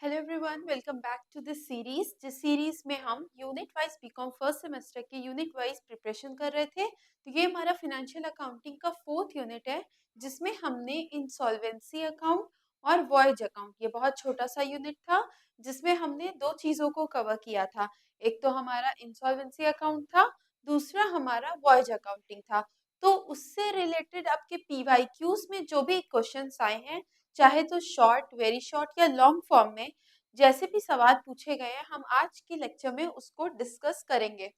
Hello everyone, welcome back to this series. जिस series में हम unit wise BCom first semester के unit wise preparation कर रहे थे। तो ये हमारा फाइनेंशियल अकाउंटिंग का फोर्थ यूनिट है, जिसमें हमने इंसॉल्वेंसी अकाउंट और वॉयज अकाउंट, ये बहुत छोटा सा यूनिट था जिसमें हमने दो चीज़ों को कवर किया था। एक तो हमारा इंसॉल्वेंसी अकाउंट था, दूसरा हमारा वॉयज अकाउंटिंग था। तो उससे रिलेटेड आपके पीवाईक्यूज में जो भी क्वेश्चंस आए हैं, चाहे तो शॉर्ट, वेरी शॉर्ट या लॉन्ग फॉर्म में, जैसे भी सवाल पूछे गए हैं, हम आज के लेक्चर में उसको डिस्कस करेंगे।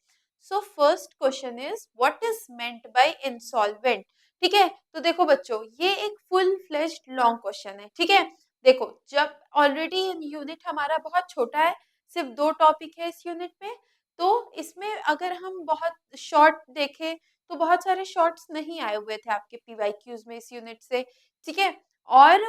So first question is what is meant by insolvent. ठीक है, तो देखो बच्चों, ये एक फुल फ्लेश्ड लॉन्ग क्वेश्चन है। ठीक है, देखो, जब ऑलरेडी यूनिट हमारा बहुत छोटा है, सिर्फ दो टॉपिक है इस यूनिट में, तो इसमें अगर हम बहुत शॉर्ट देखें तो बहुत सारे शॉर्ट्स नहीं आए हुए थे आपके पीवाईक्यूज में इस यूनिट से। ठीक है, और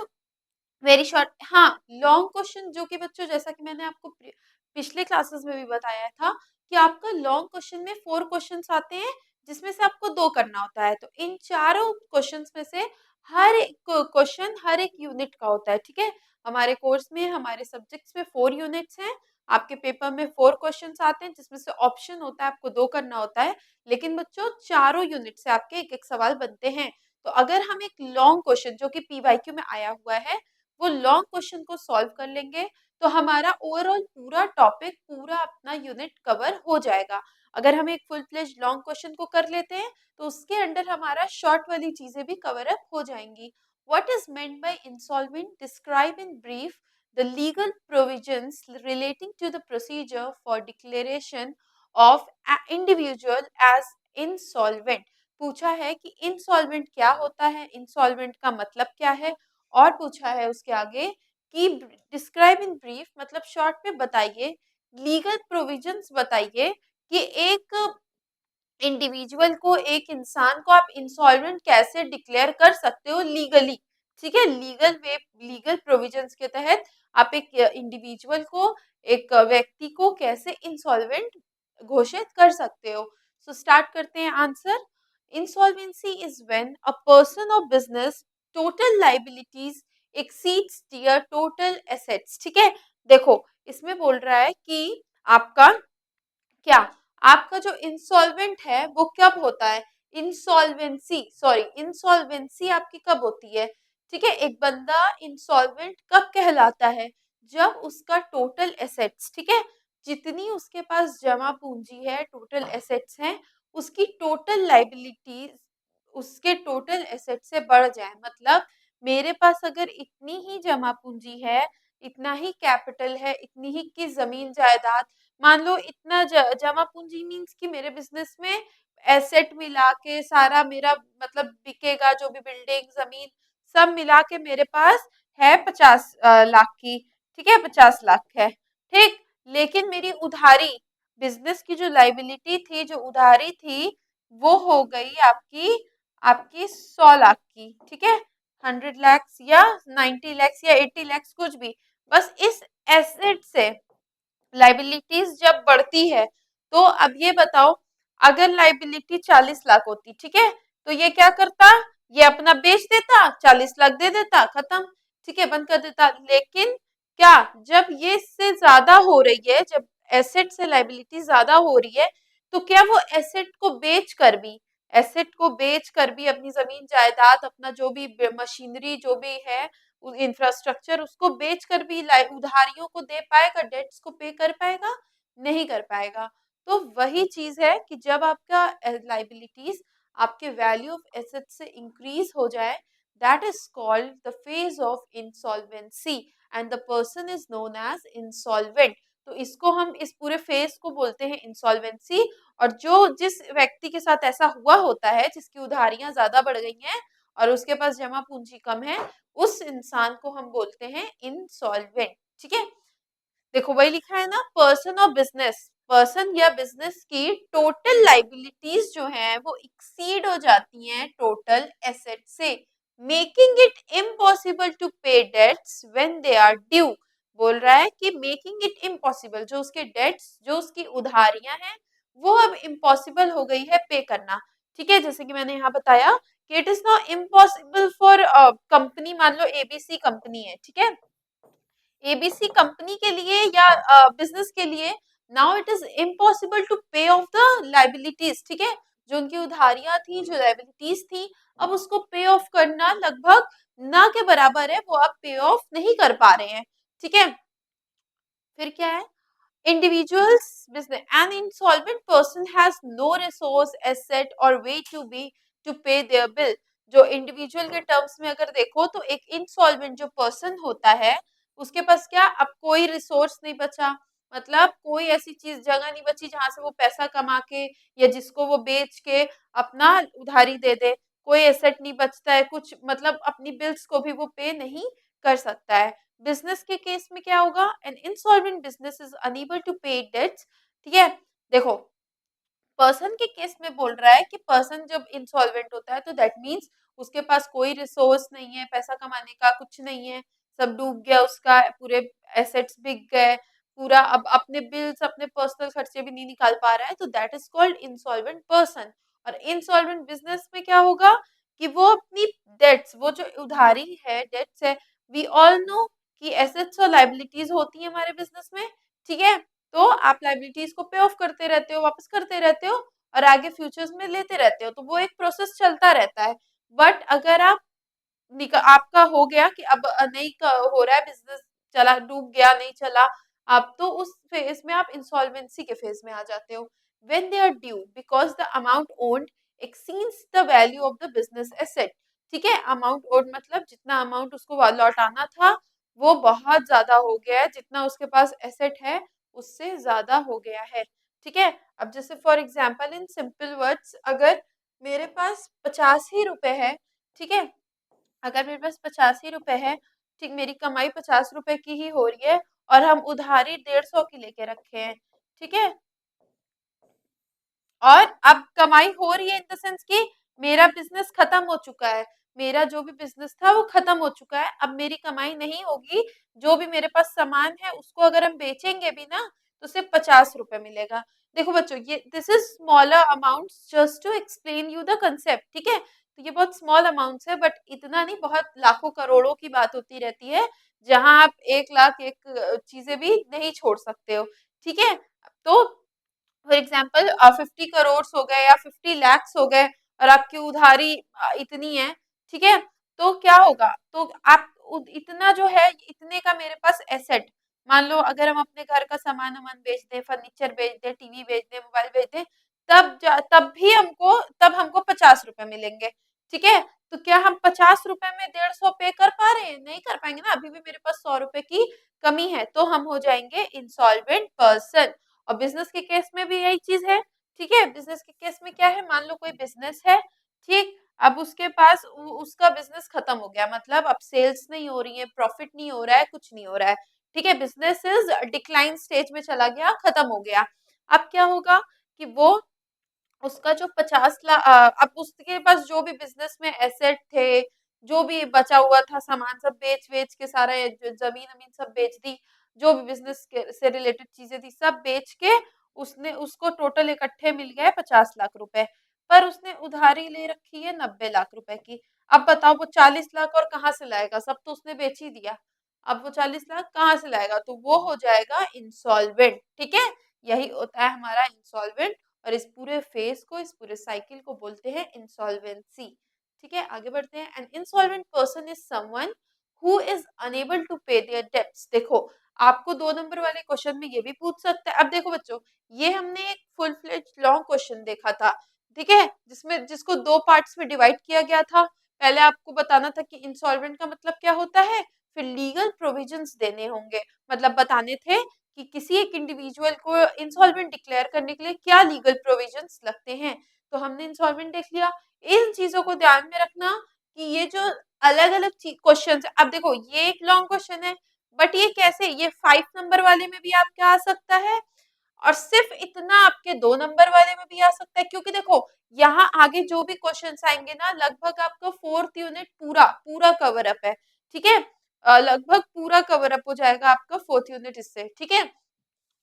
वेरी शॉर्ट, हाँ, लॉन्ग क्वेश्चन जो कि बच्चों, जैसा कि मैंने आपको पिछले क्लासेस में भी बताया था कि आपका लॉन्ग क्वेश्चन में 4 क्वेश्चंस आते हैं, जिसमें से आपको 2 करना होता है। तो इन चारों क्वेश्चंस में से हर एक क्वेश्चन हर एक यूनिट का होता है। ठीक है, हमारे कोर्स में, हमारे सब्जेक्ट्स में 4 यूनिट्स हैं। आपके पेपर में 4 क्वेश्चंस आते हैं, जिसमें से ऑप्शन होता है, आपको 2 करना होता है। लेकिन बच्चों, चारों यूनिट से आपके एक एक सवाल बनते हैं। तो अगर हम एक लॉन्ग क्वेश्चन जो कि पीवाईक्यू में आया हुआ है, वो लॉन्ग क्वेश्चन को सॉल्व कर लेंगे, तो हमारा ओवरऑल पूरा टॉपिक, पूरा अपना यूनिट कवर हो जाएगा। अगर हम एक फुल फ्लेज लॉन्ग क्वेश्चन को कर लेते हैं, तो उसके अंडर हमारा शॉर्ट वाली चीजें भी कवर अप हो जाएंगी। What is meant by insolvent? Describe in brief the legal provisions relating to the procedure for declaration of individual as insolvent. पूछा है कि इंसॉल्वेंट क्या होता है, इंसॉल्वेंट का मतलब क्या है, और पूछा है उसके आगे कि डिस्क्राइब इन ब्रीफ मतलब शॉर्ट में बताइए, लीगल प्रोविजंस बताइए कि एक इंडिविजुअल को, एक इंसान को आप इंसॉल्वेंट कैसे डिक्लेयर कर सकते हो लीगली। ठीक है, लीगल वे, लीगल प्रोविजंस के तहत आप एक इंडिविजुअल को, एक व्यक्ति को कैसे इंसॉल्वेंट घोषित कर सकते हो। सो स्टार्ट करते हैं answer. Insolvency is when a person और business total liabilities exceeds their total assets. ठीक है, देखो, इसमें बोल रहा है कि आपका क्या, आपका जो इंसॉल्वेंट है वो कब होता है, इंसॉल्वेंसी आपकी कब होती है। ठीक है, एक बंदा इंसॉल्वेंट कब कहलाता है? जब उसका टोटल एसेट्स, ठीक है, जितनी उसके पास जमा पूंजी है, टोटल एसेट्स हैं, उसकी टोटल लाइबिलिटीज उसके टोटल एसेट से बढ़ जाए। मतलब मेरे पास अगर इतनी ही जमा पूंजी है, इतना ही कैपिटल है, इतनी ही की जमीन जायदाद, मान लो इतना जमा पूंजी मीन्स कि मेरे बिजनेस में एसेट मिला के सारा मेरा, मतलब बिकेगा जो भी, बिल्डिंग, जमीन, सब मिला के मेरे पास है 50 लाख की। ठीक है, 50 लाख है। ठीक, लेकिन मेरी उधारी, बिजनेस की जो लाइबिलिटी थी, जो उधारी थी, वो हो गई आपकी आपकी 100 लाख की। ठीक है, 100 लैक्स या 90 लैक्स या 80 लैक्स, कुछ भी। बस इस एसेट से लाइबिलिटीज जब बढ़ती है, तो अब ये बताओ, अगर लाइबिलिटी 40 लाख होती, ठीक है, तो ये क्या करता, ये अपना बेच देता, 40 लाख दे देता, खत्म। ठीक है, बंद कर देता। लेकिन क्या, जब ये इससे ज्यादा हो रही है, जब एसेट से लाइबिलिटी ज्यादा हो रही है, तो क्या वो एसेट को बेच कर भी अपनी जमीन जायदाद, अपना जो भी मशीनरी जो भी है, इंफ्रास्ट्रक्चर, उसको बेचकर भी उधारियों को दे पाएगा, डेट्स को पे कर पाएगा? नहीं कर पाएगा। तो वही चीज है कि जब आपका लाइबिलिटीज आपके वैल्यू ऑफ एसेट से इंक्रीज हो जाए, that is called the phase of insolvency and the person is known as insolvent. तो इसको हम, इस पूरे फेज को बोलते हैं इंसॉल्वेंसी। और जो जिस व्यक्ति के साथ ऐसा हुआ होता है, जिसकी उधारियां ज्यादा बढ़ गई हैं और उसके पास जमा पूंजी कम है, उस इंसान को हम बोलते हैं इंसॉल्वेंट। ठीक है, देखो वही लिखा है ना, पर्सन और बिजनेस, पर्सन या बिजनेस की टोटल लाइबिलिटीज जो है वो एक्सीड हो जाती हैं टोटल एसेट से, making it impossible to pay debts when they are due. बोल रहा है कि मेकिंग इट इम्पॉसिबल, जो उसके डेट्स, जो उसकी उधारियां हैं, वो अब इम्पॉसिबल हो गई है पे करना। ठीक है, जैसे कि मैंने यहाँ बताया कि it is not impossible for company, मान लो एबीसी कंपनी है, ठीक है, एबीसी कंपनी के लिए या बिजनेस के लिए now it is impossible to pay off the liabilities, ठीक है, जो उनकी उधारियां थी, जो लाइबिलिटीज थी, अब उसको पे ऑफ करना लगभग ना के बराबर है, वो अब पे ऑफ नहीं कर पा रहे हैं, ठीक है। फिर क्या है, individuals business, an insolvent person has no resource, asset or way to pay their bill। जो इंडिविजुअल के टर्म्स में अगर देखो तो एक इंसॉल्वेंट जो पर्सन होता है उसके पास क्या अब कोई रिसोर्स नहीं बचा, मतलब कोई ऐसी चीज जगह नहीं बची जहां से वो पैसा कमा के या जिसको वो बेच के अपना उधारी दे दे, कोई एसेट नहीं बचता है कुछ, मतलब अपनी बिल्स को भी वो पे नहीं कर सकता है। बिजनेस के केस में क्या होगा, an insolvent business is unable to pay debts, ठीक है। देखो पर्सन के केस में बोल रहा है कि पर्सन जब इंसॉल्वेंट होता है तो दैट मीन्स उसके पास कोई रिसोर्स नहीं है, पैसा कमाने का कुछ नहीं है, सब डूब गया उसका, पूरे एसेट्स बिक गए, पूरा अब अपने बिल्स अपने पर्सनल खर्चे भी नहीं निकाल पा रहा है, तो that is called insolvent person. और इंसॉल्वेंट बिजनेस में क्या होगा कि वो अपनी डेट्स, वो जो उधारी है डेट्स है, वी ऑल नो कि एसेट्स और लाइबिलिटीज होती है हमारे बिजनेस में, ठीक है। तो आप लाइबिलिटीज को पे ऑफ करते रहते हो, वापस करते रहते हो और आगे फ्यूचर्स में लेते रहते हो, तो वो एक प्रोसेस चलता रहता है। बट अगर आप आपका हो गया कि अब नहीं हो रहा है बिजनेस, चला डूब गया, नहीं चला, अब तो उस फेज में आप इंसॉल्वेंसी के फेज में आ जाते हो। When they are due because the amount owned exceeds the value of the business asset, ठीक है, अमाउंट ओन्ड मतलब जितना अमाउंट उसको लौटाना था वो बहुत ज्यादा हो गया है, जितना उसके पास एसेट है उससे ज्यादा हो गया है, ठीक है। अब जैसे for example in simple words, अगर मेरे पास 85 रुपए है, ठीक है, अगर मेरे पास 85 रुपए है, ठीक, मेरी कमाई 50 रुपए की ही हो रही है और हम उधारी 150 की लेके रखे हैं, ठीक है। और अब कमाई हो रही है इन द सेंस कि मेरा बिजनेस खत्म हो चुका है, मेरा जो भी बिजनेस था वो खत्म हो चुका है, अब मेरी कमाई नहीं होगी, जो भी मेरे पास सामान है उसको अगर हम बेचेंगे भी ना तो सिर्फ 50 रुपए मिलेगा। देखो बच्चों ये this is smaller amounts just to explain you the concept, ठीक है, तो ये बहुत स्मॉल अमाउंट्स है, बट इतना नहीं, बहुत लाखों करोड़ों की बात होती रहती है जहां आप 1 लाख एक चीजें भी नहीं छोड़ सकते हो, ठीक है। तो फॉर एग्जाम्पल 50 करोड़ हो गए या 50 लैक्स हो गए और आपकी उधारी इतनी है, ठीक है, तो क्या होगा, तो आप इतना जो है इतने का मेरे पास एसेट, मान लो अगर हम अपने घर का सामान वामान बेच दें, फर्नीचर बेच दें, टीवी बेच दें, मोबाइल बेच दें, तब भी हमको, तब हमको 50 रुपए मिलेंगे, ठीक है। तो क्या हम 50 रुपए में 150 पे कर पा रहे हैं, नहीं कर पाएंगे ना, अभी भी मेरे पास 100 रुपए की कमी है, तो हम हो जाएंगे इंसॉल्वेंट पर्सन। और बिजनेस के केस में भी यही चीज है, ठीक है, बिजनेस के केस में क्या है, मान लो कोई बिजनेस है, ठीक, अब उसके पास उसका बिजनेस खत्म हो गया, मतलब अब सेल्स नहीं हो रही है, प्रॉफिट नहीं हो रहा है, कुछ नहीं हो रहा है, ठीक है, बिजनेस इज डिक्लाइन स्टेज में चला गया, खत्म हो गया। अब क्या होगा कि वो उसका जो 50 लाख, अब उसके पास जो भी बिजनेस में एसेट थे, जो भी बचा हुआ था सामान, सब बेच वेच के, सारा जमीन अमीन सब बेच दी, जो भी बिजनेस से रिलेटेड चीजें थी सब बेच के उसने, उसको टोटल इकट्ठे मिल गए 50 लाख रुपए, पर उसने उधारी ले रखी है 90 लाख रुपए की। अब बताओ वो 40 लाख और कहाँ से लाएगा, सब तो उसने बेच ही दिया, अब वो 40 लाख कहाँ से लाएगा, तो वो हो जाएगा इंसॉल्वेंट, ठीक है। यही होता है हमारा इंसॉल्वेंट, और इस पूरे फेज को, इस पूरे साइकिल को बोलते हैं इंसॉल्वेंसी, ठीक है। आगे बढ़ते हैं, an insolvent person is someone who is unable to pay their debts. देखो आपको 2 नंबर वाले क्वेश्चन में ये भी पूछ सकता है। अब देखो बच्चों, ये हमने एक फुल फ्लेज लॉन्ग क्वेश्चन देखा था, ठीक है, जिसमें जिसको 2 पार्ट्स में डिवाइड किया गया था। पहले आपको बताना था कि इंसॉल्वेंट का मतलब क्या होता है, फिर लीगल प्रोविजंस देने होंगे, मतलब बताने थे कि किसी एक इंडिविजुअल को इंसॉल्वेंट डिक्लेयर करने के लिए क्या लीगल प्रोविजंस लगते हैं, तो हमने इंसॉल्वेंट देख लिया। इन चीजों को ध्यान में रखना कि ये जो अलग अलग क्वेश्चन, अब देखो ये एक लॉन्ग क्वेश्चन है, बट ये कैसे, ये 5 नंबर वाले में भी आपका आ सकता है और सिर्फ इतना आपके 2 नंबर वाले में भी आ सकता है, क्योंकि देखो यहाँ आगे जो भी क्वेश्चंस आएंगे ना, लगभग आपका 4th यूनिट पूरा पूरा कवर अप है, ठीक है, लगभग पूरा कवर अप हो जाएगा आपका 4th यूनिट इससे, ठीक है।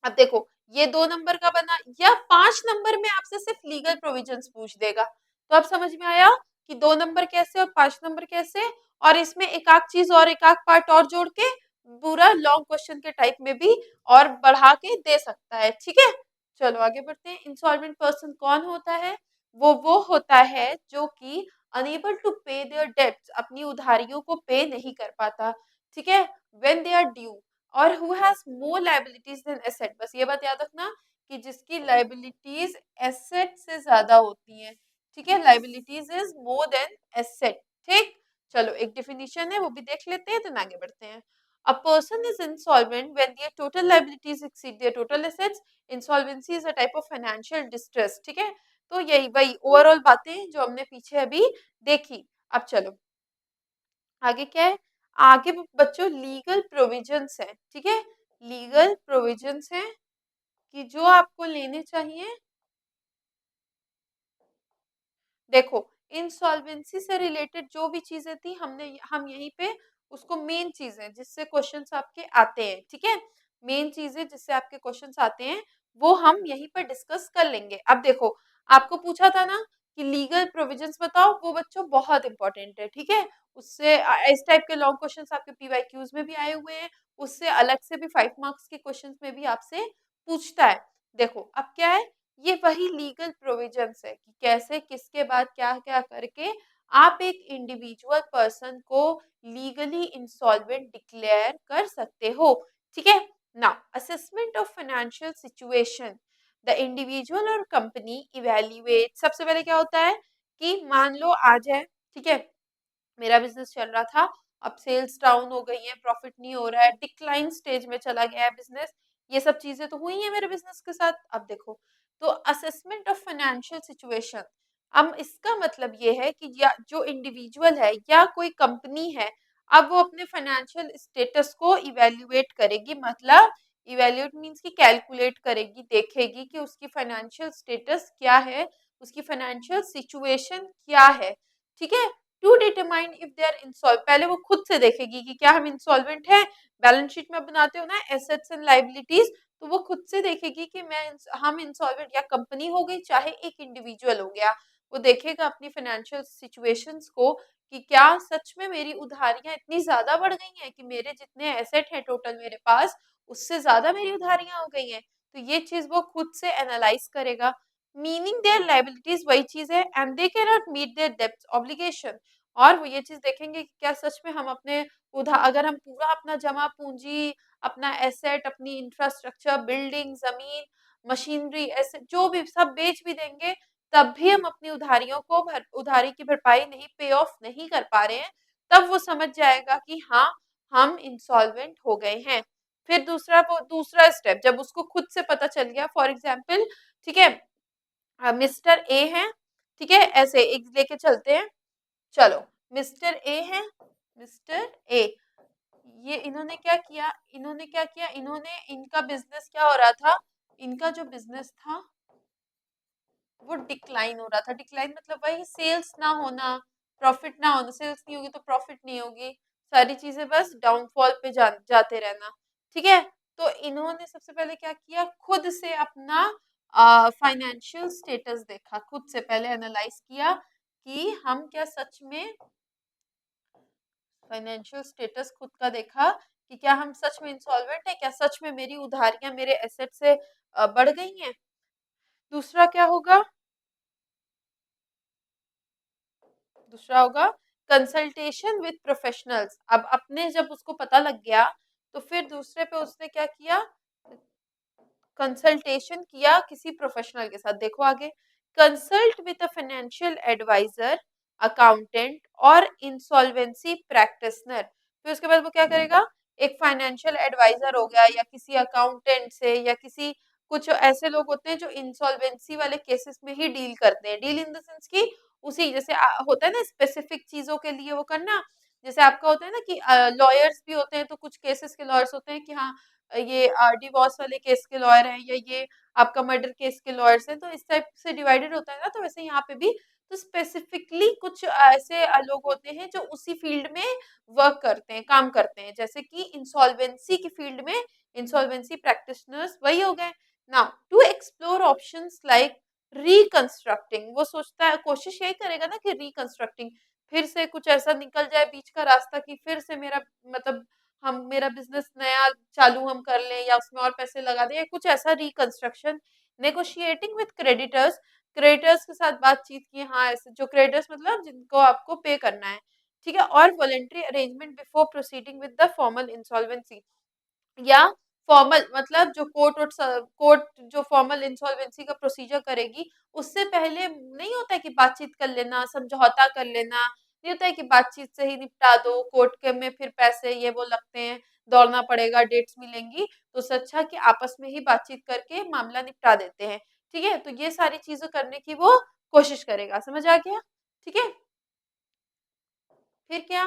अब देखो ये 2 नंबर का बना, या 5 नंबर में आपसे सिर्फ लीगल प्रोविजंस पूछ देगा, तो अब समझ में आया कि 2 नंबर कैसे और 5 नंबर कैसे, और इसमें एक आध चीज और, एक आध पार्ट और जोड़ के पूरा लॉन्ग क्वेश्चन के टाइप में भी और बढ़ा के दे सकता है, ठीक है। चलो आगे बढ़ते हैं। इंसॉल्वेंट पर्सन कौन होता है? वो होता है जो कि unable to pay their debts, अपनी उधारियों को पे नहीं कर पाता, ठीक है, व्हेन दे आर ड्यू, और who has more liabilities than asset. बस ये बात याद रखना कि जिसकी लायबिलिटीज एसेट से ज्यादा होती हैं, ठीक है, liabilities is more than asset, ठीक। चलो एक डेफिनेशन है वो भी देख लेते हैं, तो आगे बढ़ते हैं। A person is insolvent when their total liabilities exceed their total assets. Insolvency is a type of financial distress, ठीक है। तो यही वही ओवरऑल बातें जो हमने पीछे अभी देखी। अब चलो आगे क्या है। आगे बच्चों लीगल प्रोविजंस है, ठीक है, लीगल प्रोविजंस है कि जो आपको लेने चाहिए। देखो इंसॉल्वेंसी से रिलेटेड जो भी चीजें थी हम यहीं पे उसको मेन चीजें जिससे क्वेश्चंस आपके आते हैं, ठीक है, मेन चीजें जिससे आपके क्वेश्चंस आते हैं वो हम यहीं पर डिस्कस कर लेंगे। अब देखो आपको पूछा था ना कि लीगल प्रोविजंस बताओ, वो बच्चों बहुत इंपॉर्टेंट है, ठीक है। उससे इस टाइप के लॉन्ग क्वेश्चंस आपके पीवाईक्यूज में भी आए हुए हैं, उससे अलग से भी 5 मार्क्स के क्वेश्चंस में भी आपसे पूछता है। देखो अब क्या है, ये वही लीगल प्रोविजंस है कि कैसे किसके बाद क्या क्या करके आप एक इंडिविजुअल पर्सन को लीगली इंसॉल्वेंट डिक्लेयर कर सकते हो, ठीक है। Now assessment of financial situation, the individual और कंपनी इवेल्युएट। सबसे पहले क्या होता है कि मान लो आज है, ठीक है, मेरा बिजनेस चल रहा था, अब सेल्स डाउन हो गई है, प्रॉफिट नहीं हो रहा है, डिक्लाइन स्टेज में चला गया है बिजनेस, ये सब चीजें तो हुई हैं मेरे बिजनेस के साथ। अब देखो तो असेसमेंट ऑफ फाइनेंशियल सिचुएशन, अब इसका मतलब ये है कि या जो इंडिविजुअल है या कोई कंपनी है, अब वो अपने फाइनेंशियल स्टेटस को इवेल्युएट करेगी, मतलब इवेल्युएट मीन्स की कैलकुलेट करेगी, देखेगी कि उसकी फाइनेंशियल स्टेटस क्या है, उसकी फाइनेंशियल सिचुएशन क्या है, ठीक है, to determine if they are insolve. पहले वो खुद से देखेगी कि क्या हम इंसॉल्वेंट हैं। बैलेंस शीट में बनाते हो ना एसेट्स एंड लायबिलिटीज, तो वो खुद से देखेगी कि हम इंसॉल्वेंट, या कंपनी हो गई चाहे एक इंडिविजुअल हो गया, वो देखेगा अपनी फाइनेंशियल सिचुएशंस को कि क्या सच में मेरी उधारियां इतनी ज्यादा बढ़ गई हैं कि मेरे जितने एसेट हैं टोटल मेरे पास उससे ज्यादा मेरी उधारियां हो गई हैं। तो ये चीज वो खुद से एनालाइज करेगा। मीनिंग देयर लायबिलिटीज वही चीज है, and they can not meet their debts obligation. और वो ये चीज देखेंगे कि क्या सच में हम अपने अगर हम पूरा अपना जमा पूंजी, अपना एसेट, अपनी इंफ्रास्ट्रक्चर, बिल्डिंग, जमीन, मशीनरी, ऐसे जो भी सब बेच भी देंगे, तब भी हम अपनी उधारियों को उधारी की भरपाई नहीं, पे ऑफ नहीं कर पा रहे हैं, तब वो समझ जाएगा कि हाँ हम इंसॉल्वेंट हो गए हैं। फिर दूसरा स्टेप जब उसको खुद से पता चल गया, फॉर एग्जाम्पल, ठीक है, मिस्टर ए है, ठीक है, ऐसे एक लेके चलते हैं। चलो मिस्टर ए है, मिस्टर ए, ये इन्होंने इनका बिजनेस क्या हो रहा था, इनका जो बिजनेस था वो डिक्लाइन हो रहा था। डिक्लाइन मतलब वही सेल्स ना होना, प्रॉफिट ना होना, सेल्स नहीं होगी तो प्रॉफिट नहीं होगी, सारी चीजें बस डाउनफॉल पे जाते रहना, ठीक है। तो इन्होंने सबसे पहले क्या किया, खुद से अपना फाइनेंशियल स्टेटस देखा, खुद से पहले एनालाइज किया कि हम क्या सच में फाइनेंशियल स्टेटस खुद का देखा कि क्या हम सच में इंसॉल्वेंट है, क्या सच में मेरी उधारियां मेरे एसेट से बढ़ गई हैं। दूसरा क्या होगा, दूसरा होगा कंसल्टेशन विद प्रोफेशनल्स। अब अपने जब उसको पता लग गया तो फिर दूसरे पे उसने क्या किया, कंसल्टेशन किया किसी प्रोफेशनल के साथ। देखो आगे, consult with a financial advisor, accountant और इंसॉल्वेंसी प्रैक्टिशनर। फिर उसके बाद वो क्या करेगा, एक फाइनेंशियल एडवाइजर हो गया या किसी अकाउंटेंट से, या किसी कुछ ऐसे लोग होते हैं जो इंसॉल्वेंसी वाले केसेस में ही डील करते हैं, डील इन द सेंस की उसी जैसे होता है ना स्पेसिफिक चीजों के लिए वो करना। जैसे आपका होता है ना कि लॉयर्स भी होते हैं, तो कुछ केसेस के लॉयर्स होते हैं कि हाँ ये डिवोर्स वाले केस के लॉयर हैं, या ये आपका मर्डर केस के लॉयर्स हैं, तो इस टाइप से डिवाइडेड होता है ना। तो वैसे यहाँ पे भी तो स्पेसिफिकली कुछ ऐसे लोग होते हैं जो उसी फील्ड में वर्क करते हैं, काम करते हैं, जैसे कि इंसॉल्वेंसी की फील्ड में इंसॉल्वेंसी प्रैक्टिशनर्स वही हो गए। Now to explore options like reconstructing, वो सोचता है, कोशिश यही करेगा ना कि रिकंस्ट्रक्टिंग, फिर से कुछ ऐसा निकल जाए बीच का रास्ता कि फिर से मेरा मतलब हम मेरा बिजनेस नया चालू हम कर लें या उसमें और पैसे लगा दें या कुछ ऐसा reconstruction. Negotiating with creditors, creditors के साथ बातचीत की, हाँ ऐसे जो क्रेडिटर्स मतलब जिनको आपको पे करना है, ठीक है। और voluntary arrangement before proceeding with the formal insolvency, या फॉर्मल मतलब जो कोर्ट जो फॉर्मल इंसॉल्वेंसी का प्रोसीजर करेगी, उससे पहले नहीं होता है कि बातचीत कर लेना, समझौता कर लेना, नहीं होता है कि बातचीत से ही निपटा दो, कोर्ट के में फिर पैसे ये वो लगते हैं, दौड़ना पड़ेगा, डेट्स मिलेंगी, तो उससे अच्छा कि आपस में ही बातचीत करके मामला निपटा देते हैं, ठीक है। तो ये सारी चीजें करने की वो कोशिश करेगा, समझ आ गया, ठीक है। फिर क्या,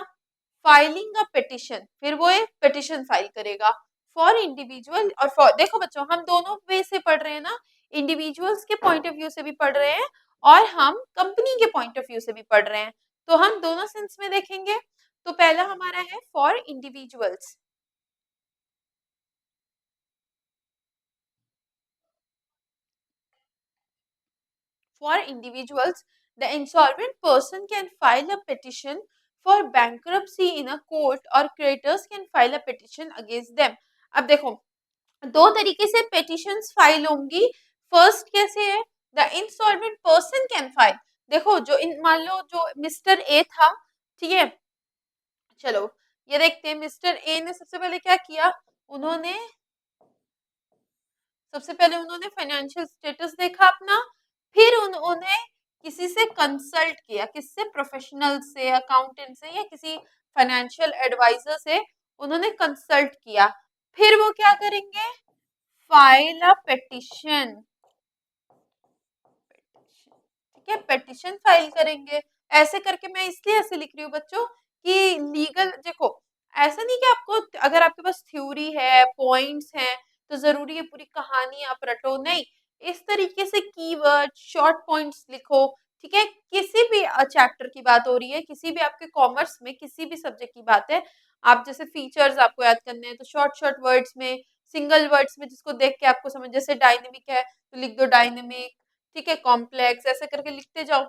फाइलिंग अ पिटिशन, फिर वो एक पिटिशन फाइल करेगा फॉर इंडिविजुअल और फॉर, देखो बच्चों हम दोनों वे से पढ़ रहे हैं ना, इंडिविजुअल्स के पॉइंट ऑफ व्यू से भी पढ़ रहे हैं और हम कंपनी के पॉइंट ऑफ व्यू से भी पढ़ रहे हैं, तो हम दोनों सेंस में देखेंगे। तो पहला हमारा है for individuals, for individuals, the insolvent person can file a petition for bankruptcy in a court or creditors can file a petition against them। अब देखो दो तरीके से पेटिशंस फाइल होंगी। फर्स्ट कैसे है, the insolvent person can file, देखो जो मान लो जो मिस्टर ए था, ठीक है, चलो ये देखते हैं मिस्टर ए ने सबसे पहले क्या किया, उन्होंने सबसे पहले उन्होंने फाइनेंशियल स्टेटस देखा अपना, फिर उन्होंने किसी से कंसल्ट किया, किससे, प्रोफेशनल से, अकाउंटेंट से या किसी फाइनेंशियल एडवाइजर से उन्होंने कंसल्ट किया, फिर वो क्या करेंगे, फाइल अ पेटिशन, ठीक है, पेटिशन फाइल करेंगे। ऐसे करके मैं इसलिए ऐसे लिख रही हूँ बच्चों कि लीगल, देखो ऐसा नहीं कि आपको अगर आपके पास थ्योरी है, पॉइंट्स हैं, तो जरूरी है पूरी कहानी आप रटो, नहीं, इस तरीके से कीवर्ड शॉर्ट पॉइंट्स लिखो, ठीक है। किसी भी चैप्टर की बात हो रही है, किसी भी आपके कॉमर्स में किसी भी सब्जेक्ट की बात है, आप जैसे फीचर्स आपको याद करने हैं तो शॉर्ट शॉर्ट वर्ड्स में, सिंगल वर्ड्स में जिसको देख के आपको समझ, जैसे डायनेमिक है तो लिख दो डायनेमिक, ठीक है, कॉम्प्लेक्स, ऐसे करके लिखते जाओ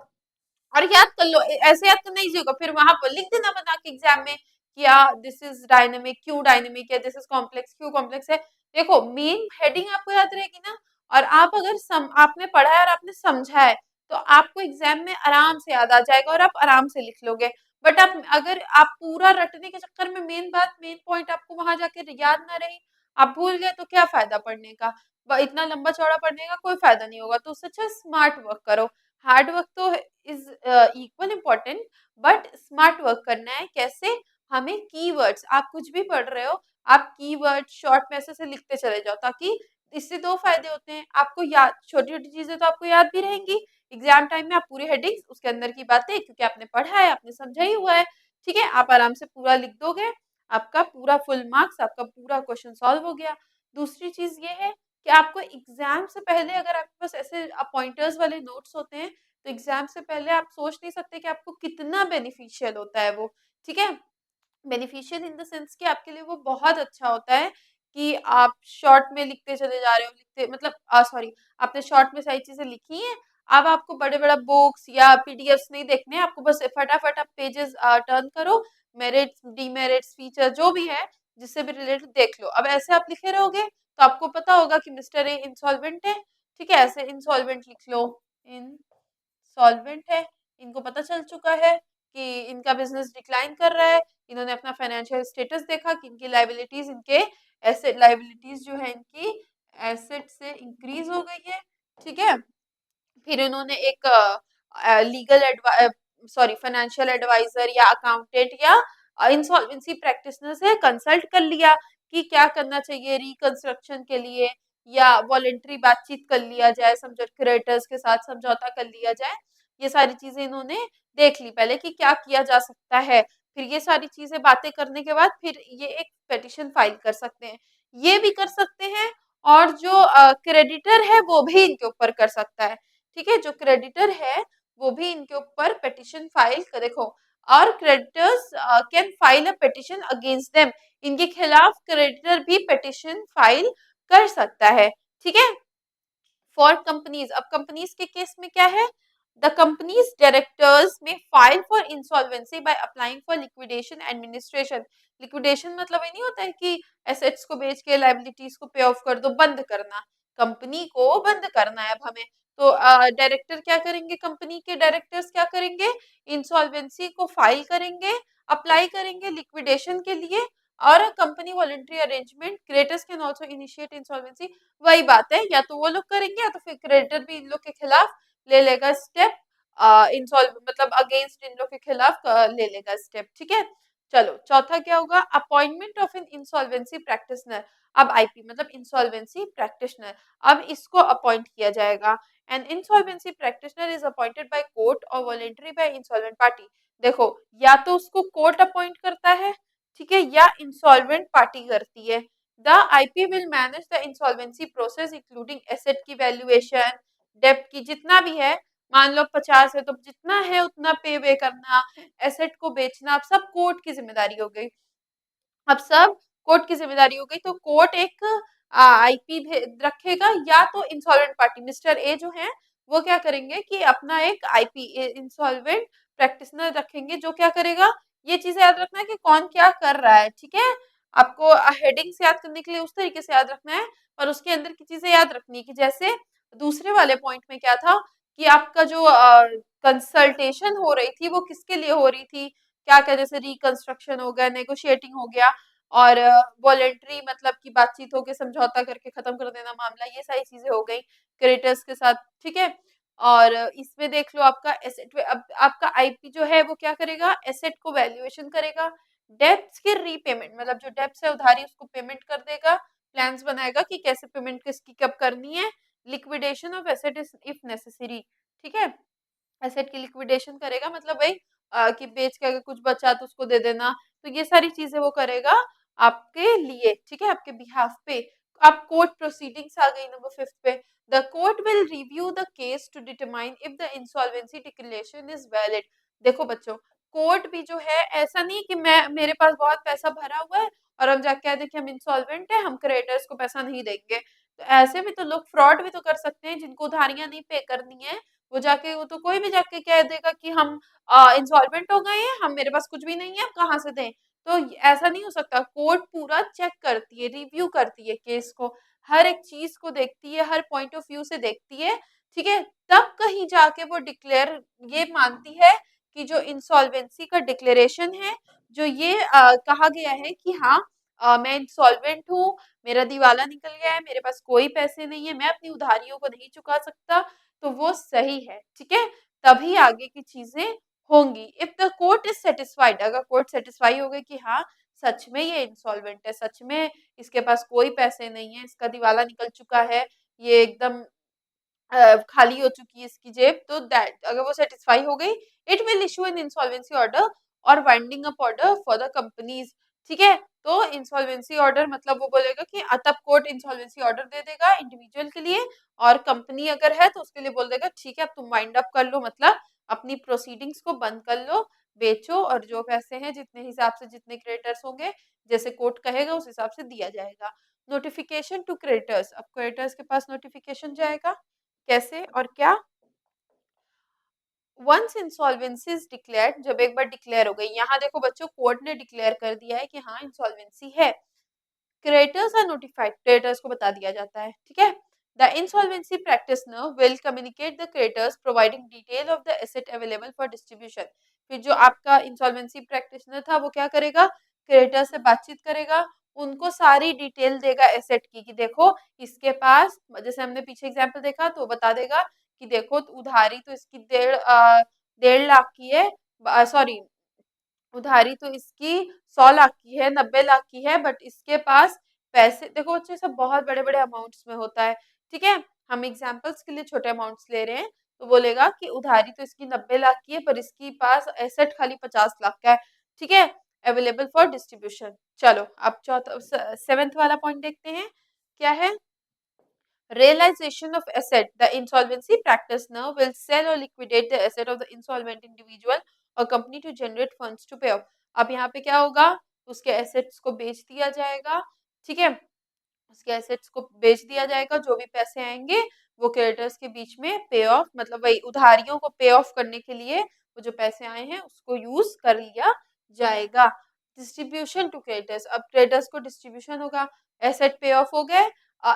और याद कर लो। ऐसे याद करना इजी होगा, फिर वहां पर लिख देना बना के एग्जाम में कि दिस इज डायनेमिक, क्यों डायनेमिक है, दिस इज कॉम्प्लेक्स, क्यों कॉम्प्लेक्स है। देखो मेन हेडिंग आपको याद रहेगी ना, और आप अगर आपने पढ़ा है और आपने समझा है तो आपको एग्जाम में आराम से याद आ जाएगा और आप आराम से लिख लोगे। बट आप अगर आप पूरा रटने के चक्कर में मेन बात, मेन पॉइंट आपको वहां जाके याद ना रही, आप भूल गए, तो क्या फायदा पढ़ने का, इतना लंबा चौड़ा पढ़ने का कोई फायदा नहीं होगा। तो उससे अच्छा स्मार्ट वर्क करो, हार्ड वर्क तो is equal important, but smart work करना है, कैसे, हमें कीवर्ड्स, आप कुछ भी पढ़ रहे हो, आप कीवर्ड शॉर्ट में ऐसे से लिखते चले जाओ, ताकि इससे दो फायदे होते हैं, आपको याद, छोटी छोटी चीजें तो आपको याद भी रहेंगी, एग्जाम टाइम में आप पूरी हेडिंग्स उसके अंदर की बातें क्योंकि आपने पढ़ा है, आपने समझा ही हुआ है, ठीक है, आप आराम से पूरा लिख दोगे, आपका पूरा फुल मार्क्स, आपका पूरा क्वेश्चन सॉल्व हो गया। दूसरी चीज ये है कि आपको एग्जाम से पहले अगर आपके पास ऐसे पॉइंटर्स वाले नोट्स होते हैं, तो एग्जाम से पहले आप सोच नहीं सकते कि आपको कितना बेनिफिशियल होता है वो, ठीक है। बेनिफिशियल इन द सेंस कि आपके लिए वो बहुत अच्छा होता है कि आप शॉर्ट में लिखते चले जा रहे हो, लिखते मतलब सॉरी, आपने शॉर्ट में सारी चीजें लिखी हैं, अब आपको बड़े बड़ा बुक्स या पीडीएफ्स नहीं देखने हैं, आपको बस फटाफट आप पेजेस टर्न करो, मेरिट्स डीमेरिट्स फीचर जो भी है जिससे भी रिलेटेड देख लो। अब ऐसे आप लिखे रहोगे तो आपको पता होगा कि मिस्टर ए इंसॉल्वेंट है, ठीक है, ऐसे इंसॉल्वेंट लिख लो, इन सॉल्वेंट है, इनको पता चल चुका है कि इनका बिजनेस डिक्लाइन कर रहा है, इन्होंने अपना फाइनेंशियल स्टेटस देखा कि इनकी लाइबिलिटीज, इनके एसेट लाइबिलिटीज जो है इनकी एसेट से इंक्रीज हो गई है, ठीक है। फिर इन्होंने एक लीगल सॉरी फाइनेंशियल एडवाइजर या अकाउंटेंट या इंसॉल्वेंसी प्रैक्टिशनर से कंसल्ट कर लिया कि क्या करना चाहिए रिकंस्ट्रक्शन के लिए, या वॉलेंट्री बातचीत कर लिया जाए, समझो क्रेडिटर्स के साथ समझौता कर लिया जाए, ये सारी चीजें इन्होंने देख ली पहले कि क्या किया जा सकता है। फिर ये सारी चीजें बातें करने के बाद फिर ये एक पिटीशन फाइल कर सकते हैं, ये भी कर सकते हैं, और जो क्रेडिटर है वो भी इनके ऊपर कर सकता है, ठीक है, जो क्रेडिटर है वो भी इनके ऊपर पिटीशन फाइल कर, देखो, और creditors can file a petition against them, इनके खिलाफ क्रेडिटर भी पिटीशन फाइल कर सकता है, ठीक है। फॉर कंपनीज, अब कंपनीज के केस में क्या है, द कंपनीज डायरेक्टर्स में file for insolvency by applying for liquidation administration, liquidation मतलब ये नहीं होता है कि एसेट्स को बेच के लायबिलिटीज को पे ऑफ कर दो, बंद करना, कंपनी को बंद करना है अब हमें। तो डायरेक्टर क्या करेंगे, कंपनी के डायरेक्टर्स क्या करेंगे, इंसॉल्वेंसी को फाइल करेंगे, अप्लाई करेंगे लिक्विडेशन के लिए, और company voluntary arrangement, creditors can also initiate insolvency. वही बात है, या तो वो लोग करेंगे या तो फिर क्रेडिटर भी इन लोग के खिलाफ ले लेगा स्टेप, इंसॉल्व मतलब अगेंस्ट इन लोग के खिलाफ ले लेगा स्टेप, ठीक है। चलो चौथा क्या होगा, appointment of an insolvency practitioner. अब आईपी मतलब इंसॉल्वेंसी प्रैक्टिशनर, अब इसको अपॉइंट किया जाएगा। An insolvency practitioner is appointed by court और वॉलंटरी बाय इंसॉल्वेंट पार्टी। देखो, या तो उसको कोर्ट अपॉइंट करता है, ठीक है, या इंसॉल्वेंट पार्टी करती है। The IP will manage the insolvency process including asset की वैल्यूएशन, डेब्ट की जितना भी है, मान लो 50 है तो जितना है उतना पे वे करना, एसेट को बेचना, अब सब कोर्ट की जिम्मेदारी हो गई। अब सब कोर्ट की जिम्मेदारी हो गई, तो कोर्ट एक आईपी रखेगा, या तो इंसॉल्वेंट पार्टी मिस्टर ए जो है वो क्या करेंगे कि अपना एक आईपी इंसॉल्वेंट प्रैक्टिशनर रखेंगे, जो क्या करेगा, ये चीजें याद रखना है कि कौन क्या कर रहा है, ठीक है। आपको हेडिंग से याद करने के लिए उस तरीके से याद रखना है, और उसके अंदर की चीजें याद रखनी है कि जैसे दूसरे वाले पॉइंट में क्या था कि आपका जो कंसल्टेशन हो रही थी वो किसके लिए हो रही थी, क्या क्या, जैसे रिकंस्ट्रक्शन हो गया, नेगोशिएटिंग हो गया, और वॉलेंट्री मतलब की बातचीत हो के समझौता करके खत्म कर देना मामला, ये सारी चीजें हो गई क्रेडिटर्स के साथ, ठीक है। और इसमें देख लो आपका एसेट, अब आपका आईपी जो है वो क्या करेगा, एसेट को वैल्यूएशन करेगा, डेब्ट्स के रीपेमेंट मतलब जो डेब्ट्स है उधारी उसको पेमेंट कर देगा, प्लान्स बनाएगा कि कैसे पेमेंट किसकी कब करनी है, liquidation of asset if necessary, ठीक है। एसेट की लिक्विडेशन करेगा मतलब वही कि बेच के अगर कुछ बचा तो उसको दे देना, तो ये सारी चीजें वो करेगा आपके लिए, ठीक है, आपके बिहाफ पे। अब कोर्ट प्रोसीडिंग्स आ गई नंबर 5 पे। The court will review the case to determine if the insolvency declaration is valid. देखो बच्चों, कोर्ट भी जो है ऐसा नहीं कि मैं मेरे पास बहुत पैसा भरा हुआ है और हम जाके कह दें कि हम इंसॉल्वेंट है, हम क्रेडिटर्स को पैसा नहीं देंगे। तो ऐसे भी तो लोग फ्रॉड भी तो कर सकते हैं, जिनको उधारियां नहीं पे करनी है, वो जाके, वो तो कोई भी जाके कह देगा कि हम इंसॉल्वेंट हो गए हैं, हम मेरे पास कुछ भी नहीं है, हम कहाँ से दें। तो ऐसा नहीं हो सकता, कोर्ट पूरा चेक करती है, रिव्यू करती है केस को, हर एक चीज को देखती है, हर पॉइंट ऑफ व्यू से देखती है, ठीक है। तब कहीं जाके वो डिक्लेयर ये मानती है कि जो इंसॉल्वेंसी का डिक्लेरेशन है, जो ये कहा गया है कि हाँ मैं इंसॉल्वेंट हूँ, मेरा दिवाला निकल गया है, मेरे पास कोई पैसे नहीं है, मैं अपनी उधारियों को नहीं चुका सकता, तो वो सही है, ठीक है। तभी आगे की चीजें होंगी। If the court is satisfied, अगर कोर्ट सेटिस्फाई हो गई कि हाँ सच में ये इंसॉल्वेंट है, सच में इसके पास कोई पैसे नहीं है, इसका दिवाला निकल चुका है, ये एकदम खाली हो चुकी है इसकी जेब, तो दैट अगर वो सेटिस्फाई हो गई, it will issue an insolvency order और winding up order for the companies, ठीक है। तो इंसॉल्वेंसी ऑर्डर मतलब वो बोलेगा कि तब कोर्ट इंसॉल्वेंसी ऑर्डर दे देगा इंडिविजुअल के लिए, और कंपनी अगर है तो उसके लिए बोल देगा ठीक है अब तुम वाइंड अप कर लो, मतलब अपनी प्रोसीडिंग्स को बंद कर लो, बेचो, और जो पैसे हैं जितने हिसाब से जितने क्रेडिटर्स होंगे, जैसे कोर्ट कहेगा उस हिसाब से दिया जाएगा। नोटिफिकेशन टू क्रेडिटर्स, अब क्रेडिटर्स के पास नोटिफिकेशन जाएगा, कैसे और क्या, वंस इंसॉल्वेंसी इज डिक्लेयर्ड, जब एक बार डिक्लेयर हो गई, यहाँ देखो बच्चों कोर्ट ने डिक्लेयर कर दिया है कि हाँ इंसॉल्वेंसी है, क्रेडिटर्स आर नोटिफाइड, क्रेडिटर्स को बता दिया जाता है, ठीक है। The insolvency practitioner will communicate the creditors providing detail of the asset available for distribution. फिर जो आपका इंसॉल्वेंसी प्रैक्टिशनर था वो क्या करेगा, क्रेडिटर से बातचीत करेगा, उनको सारी डिटेल देगा एसेट की, कि देखो इसके पास, जैसे हमने पीछे एग्जाम्पल देखा तो बता देगा कि देखो उधारी तो इसकी 1.5 लाख की है, सॉरी उधारी तो इसकी 100 लाख की है, 90 लाख की है, बट इसके पास पैसे, देखो बच्चे सब बहुत बड़े बड़े अमाउंट्स में होता है, ठीक है। हम एग्जाम्पल्स के लिए छोटे अमाउंट्स ले रहे हैं, तो बोलेगा कि उधारी तो इसकी 90 लाख की है पर इसकी पास एसेट खाली 50 लाख का है, ठीक है, अवेलेबल फॉर डिस्ट्रीब्यूशन। चलो अब चौथा 7th वाला पॉइंट देखते हैं, क्या है, realization of asset, the insolvency practitioner will sell or liquidate the asset of the insolvent individual or company to generate funds to pay off। अब यहाँ पे क्या होगा, उसके एसेट्स को बेच दिया जाएगा, ठीक है, उसके एसेट्स को बेच दिया जाएगा, जो भी पैसे आएंगे वो क्रेडिटर्स के बीच में पे ऑफ, मतलब वही उधारियों को पे ऑफ करने के लिए वो जो पैसे आए हैं उसको यूज कर लिया जाएगा। डिस्ट्रीब्यूशन टू क्रेडिटर्स, अब क्रेडिटर्स को डिस्ट्रीब्यूशन होगा, एसेट पे ऑफ हो गए,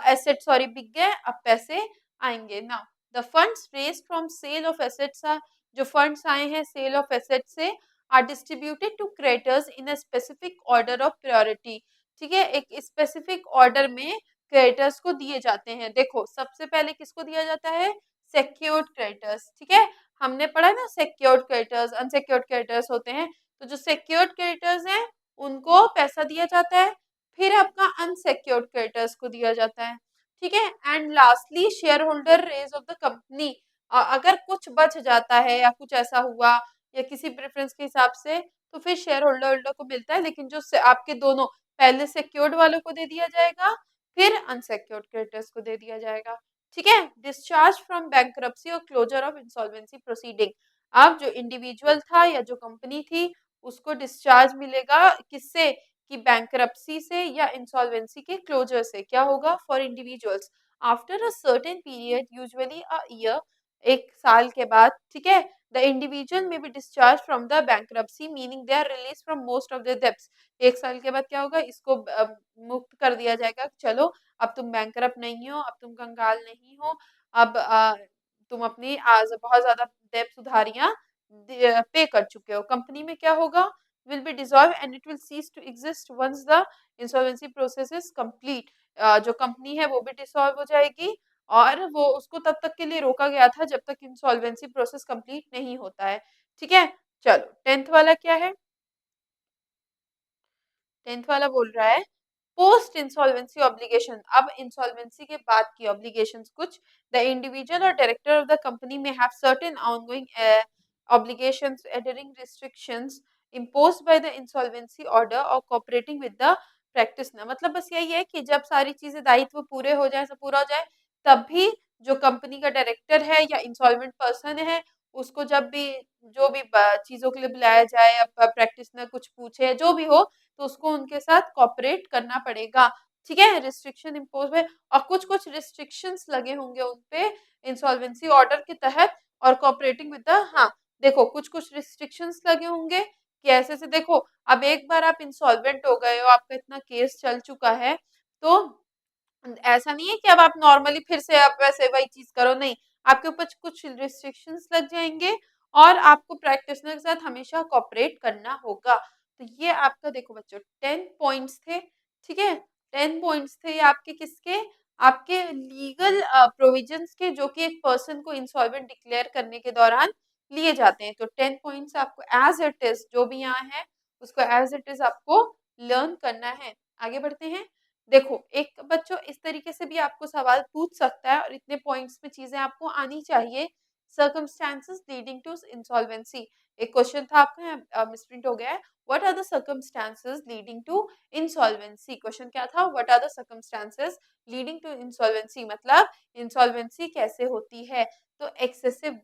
एसेट सॉरी बिक गए, अब पैसे आएंगे। Now the funds raised from sale of assets are, जो फंड्स आए हैं सेल ऑफ एसेट से, are distributed to creditors in a specific order of priority. ठीक है, एक स्पेसिफिक ऑर्डर में क्रेडिटर्स को दिए जाते हैं। देखो सबसे पहले किसको दिया जाता है, सिक्योर्ड क्रेडिटर्स। ठीक है, हमने पढ़ा ना सिक्योर्ड क्रेडिटर्स, अनसिक्योर्ड क्रेडिटर्स होते हैं। तो जो सिक्योर्ड क्रेडिटर्स हैं उनको पैसा दिया जाता है, फिर आपका अनसिक्योर्ड क्रेडिटर्स को दिया जाता है। ठीक है, and lastly shareholders of the company, अगर कुछ बच जाता है या कुछ ऐसा हुआ या किसी प्रेफरेंस के हिसाब से, तो फिर शेयर होल्डर को मिलता है, लेकिन जो आपके दोनों पहले सिक्योर्ड वालों को दे दिया जाएगा, फिर अनसिक्योर्ड क्रेडिटर्स को दे दिया जाएगा। ठीक है, डिस्चार्ज फ्रॉम बैंक्रप्सी और क्लोजर ऑफ इंसॉल्वेंसी प्रोसीडिंग, अब जो इंडिविजुअल था या जो कंपनी थी उसको डिस्चार्ज मिलेगा किससे, कि बैंक्रप्सी से या इंसॉल्वेंसी के क्लोजर से। क्या होगा, for individuals after a certain period, usually a year, एक साल के बाद। ठीक है, the individual may be discharged from the bankruptcy meaning they are release from most of the debts. एक साल के बाद क्या होगा, इसको मुक्त कर दिया जाएगा, चलो अब तुम बैंकरप्ट नहीं हो, अब तुम कंगाल नहीं हो, अब तुम अपनी आज बहुत ज्यादा डेब्ट उधारियां पे कर चुके हो। कंपनी में क्या होगा, will be dissolve and it will cease to exist once the insolvency process is complete. जो कंपनी है वो भी डिसॉल्व हो जाएगी, और वो उसको तब तक के लिए रोका गया था जब तक इंसॉल्वेंसी प्रोसेस कंप्लीट नहीं होता है। ठीक है, चलो टेंथ वाला क्या है, टेंथ वाला बोल रहा है पोस्ट इंसॉल्वेंसी ऑब्लिगेशन। अब इंसॉल्वेंसी के बाद की ऑब्लिगेशंस कुछ, द इंडिविजुअल और डायरेक्टर ऑफ द कंपनी में have certain ongoing obligations adhering restrictions imposed by the insolvency order or cooperating with the practitioner। मतलब बस यही है कि जब सारी चीजें दायित्व पूरे हो जाए, सब पूरा हो जाए, तभी जो कंपनी का डायरेक्टर है या इंसॉल्वेंट पर्सन है उसको जब भी जो भी चीजों के लिए बुलाया जाए या प्रैक्टिशनर कुछ पूछे जो भी हो, तो उसको उनके साथ कॉपरेट करना पड़ेगा। ठीक है, रिस्ट्रिक्शन इम्पोज है, और कुछ कुछ रिस्ट्रिक्शंस लगे होंगे उनपे इंसॉल्वेंसी ऑर्डर के तहत, और कॉपरेटिंग विद द, हाँ देखो कुछ कुछ रिस्ट्रिक्शंस लगे होंगे कि ऐसे से, देखो अब एक बार आप इंसॉल्वेंट हो गए हो, आपका इतना केस चल चुका है, तो ऐसा नहीं है कि अब आप नॉर्मली फिर से आप वैसे वही चीज करो, नहीं, आपके ऊपर कुछ रिस्ट्रिक्शंस लग जाएंगे, और आपको प्रैक्टिशनर के साथ हमेशा कॉपरेट करना होगा। तो ये आपका देखो बच्चों 10 पॉइंट्स थे। ठीक है, 10 पॉइंट्स थे ये आपके किसके, आपके लीगल प्रोविजंस के, जो कि एक पर्सन को इंसॉल्वेंट डिक्लेयर करने के दौरान लिए जाते हैं। तो 10 पॉइंट्स आपको एज इट इज जो भी यहाँ है उसको एज इट इज आपको लर्न करना है। आगे बढ़ते हैं। देखो एक बच्चों इस तरीके से भी आपको सवाल पूछ सकता है, और इतने पॉइंट्स में चीजें आपको आनी चाहिए। सर्कमस्टेंसेस लीडिंग टू इंसॉल्वेंसी, एक क्वेश्चन था आपका मिसप्रिंट हो गया है। What are the circumstances leading to insolvency, question क्या था, what are the circumstances leading to insolvency, मतलब इंसॉल्वेंसी कैसे होती है। तो एक्सेसिव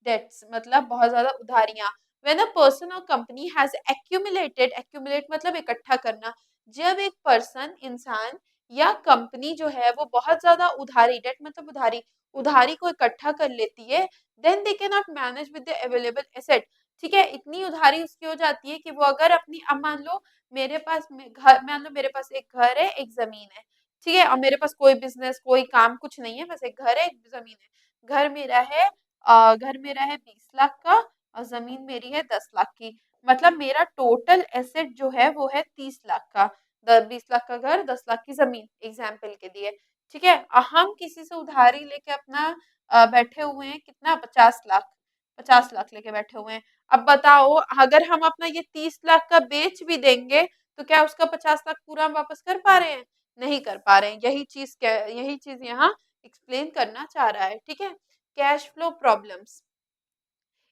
डेट्स मतलब बहुत ज्यादा उधारियां, व्हेन अ पर्सन और कंपनी हैज एक्यूमुलेटेड, एक्यूमुलेट मतलब इकट्ठा करना, जब एक पर्सन इंसान या कंपनी जो है वो बहुत ज्यादा उधारी, डेट मतलब उधारी, उधारी को इकट्ठा कर लेती है, then they can not manage with the available asset. ठीक है, इतनी उधारी उसकी हो जाती है कि वो अगर अपनी, अब मान लो मेरे पास घर, मान लो मेरे पास एक घर है एक जमीन है, ठीक है, और मेरे पास कोई बिजनेस कोई काम कुछ नहीं है, बस एक घर है एक जमीन है। घर मेरा है घर मेरा है 20 लाख का, और जमीन मेरी है 10 लाख की, मतलब मेरा टोटल एसेट जो है वो है 30 लाख का। 20 लाख का घर 10 लाख की जमीन एग्जाम्पल के लिए। ठीक है, हम किसी से उधारी लेके अपना बैठे हुए हैं कितना, 50 लाख, 50 लाख लेके बैठे हुए हैं। अब बताओ अगर हम अपना ये 30 लाख का बेच भी देंगे, तो क्या उसका 50 लाख पूरा हम वापस कर पा रहे हैं, नहीं कर पा रहे हैं। यही चीज यहाँ एक्सप्लेन करना चाह रहा है। ठीक है, cash flow problems,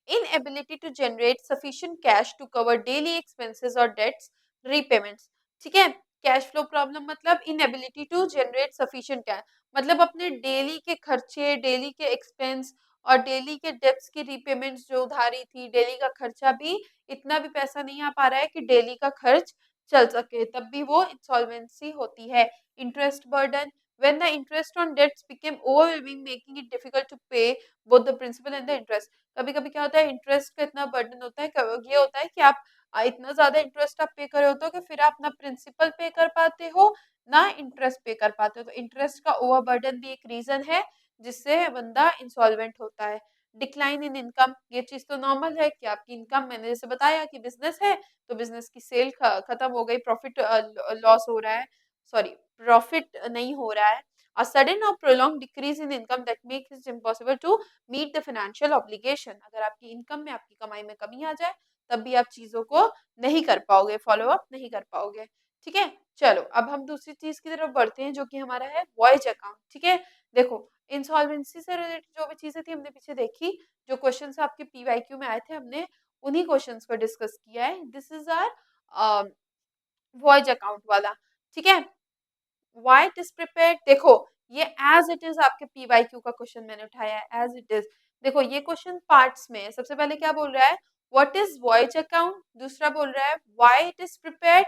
inability to generate sufficient cash to cover daily expenses or debts repayments। ठीक है, कैश फ्लो प्रॉब्लम मतलब inability to generate sufficient cash, मतलब अपने डेली के खर्चे, डेली के एक्सपेंस और डेली के डेब्ट्स की रीपेमेंट्स, जो उधारी थी, डेली का खर्चा भी, इतना भी पैसा नहीं आ पा रहा है कि डेली का खर्च चल सके, तब भी वो इंसॉल्वेंसी होती है। Interest burden, when the interest on debts became overwhelming making it difficult to pay both the principal and the interest। कभी कभी क्या होता है, इंटरेस्ट का इतना बर्डन होता है, ये होता है कि आप इतना ज्यादा इंटरेस्ट आप पे कर रहे होते हो कि फिर आप ना प्रिंसिपल पे कर पाते हो ना इंटरेस्ट पे कर पाते हो। तो इंटरेस्ट का ओवरबर्डन भी एक रीजन है जिससे बंदा इंसॉल्वेंट होता है। डिक्लाइन इन इनकम, ये चीज तो नॉर्मल है कि आपकी इनकम, मैंने जैसे बताया कि बिजनेस है तो बिजनेस की सेल खत्म हो गई, प्रॉफिट लॉस हो रहा है, सॉरी प्रॉफिट नहीं हो रहा है। A sudden or prolonged decrease in income that makes it impossible to meet the financial obligation. अगर आपकी इनकम में, आपकी कमाई में कमी आ जाए तब भी आप चीजों को नहीं कर पाओगे, फॉलो अप नहीं कर पाओगे। ठीक है, चलो अब हम दूसरी चीज की तरफ बढ़ते हैं जो कि हमारा है वॉइज अकाउंट। ठीक है, देखो इंसॉल्वेंसी से रिलेटेड जो भी चीजें थी हमने पीछे देखी, जो क्वेश्चन आपके पीवाईक्यू में आए थे हमने उन्हीं क्वेश्चंस को डिस्कस किया है। This is our voyage account वाला। ठीक है, व्हाई इट इज प्रिपेयर्ड, देखो ये एज इट इज आपके पीवाईक्यू का क्वेश्चन मैंने उठाया है, एज इट इज। देखो ये क्वेश्चन पार्ट्स में है। सबसे पहले क्या बोल रहा है, व्हाट इज वॉइज अकाउंट, दूसरा बोल रहा है व्हाई इट इज प्रिपेयर्ड,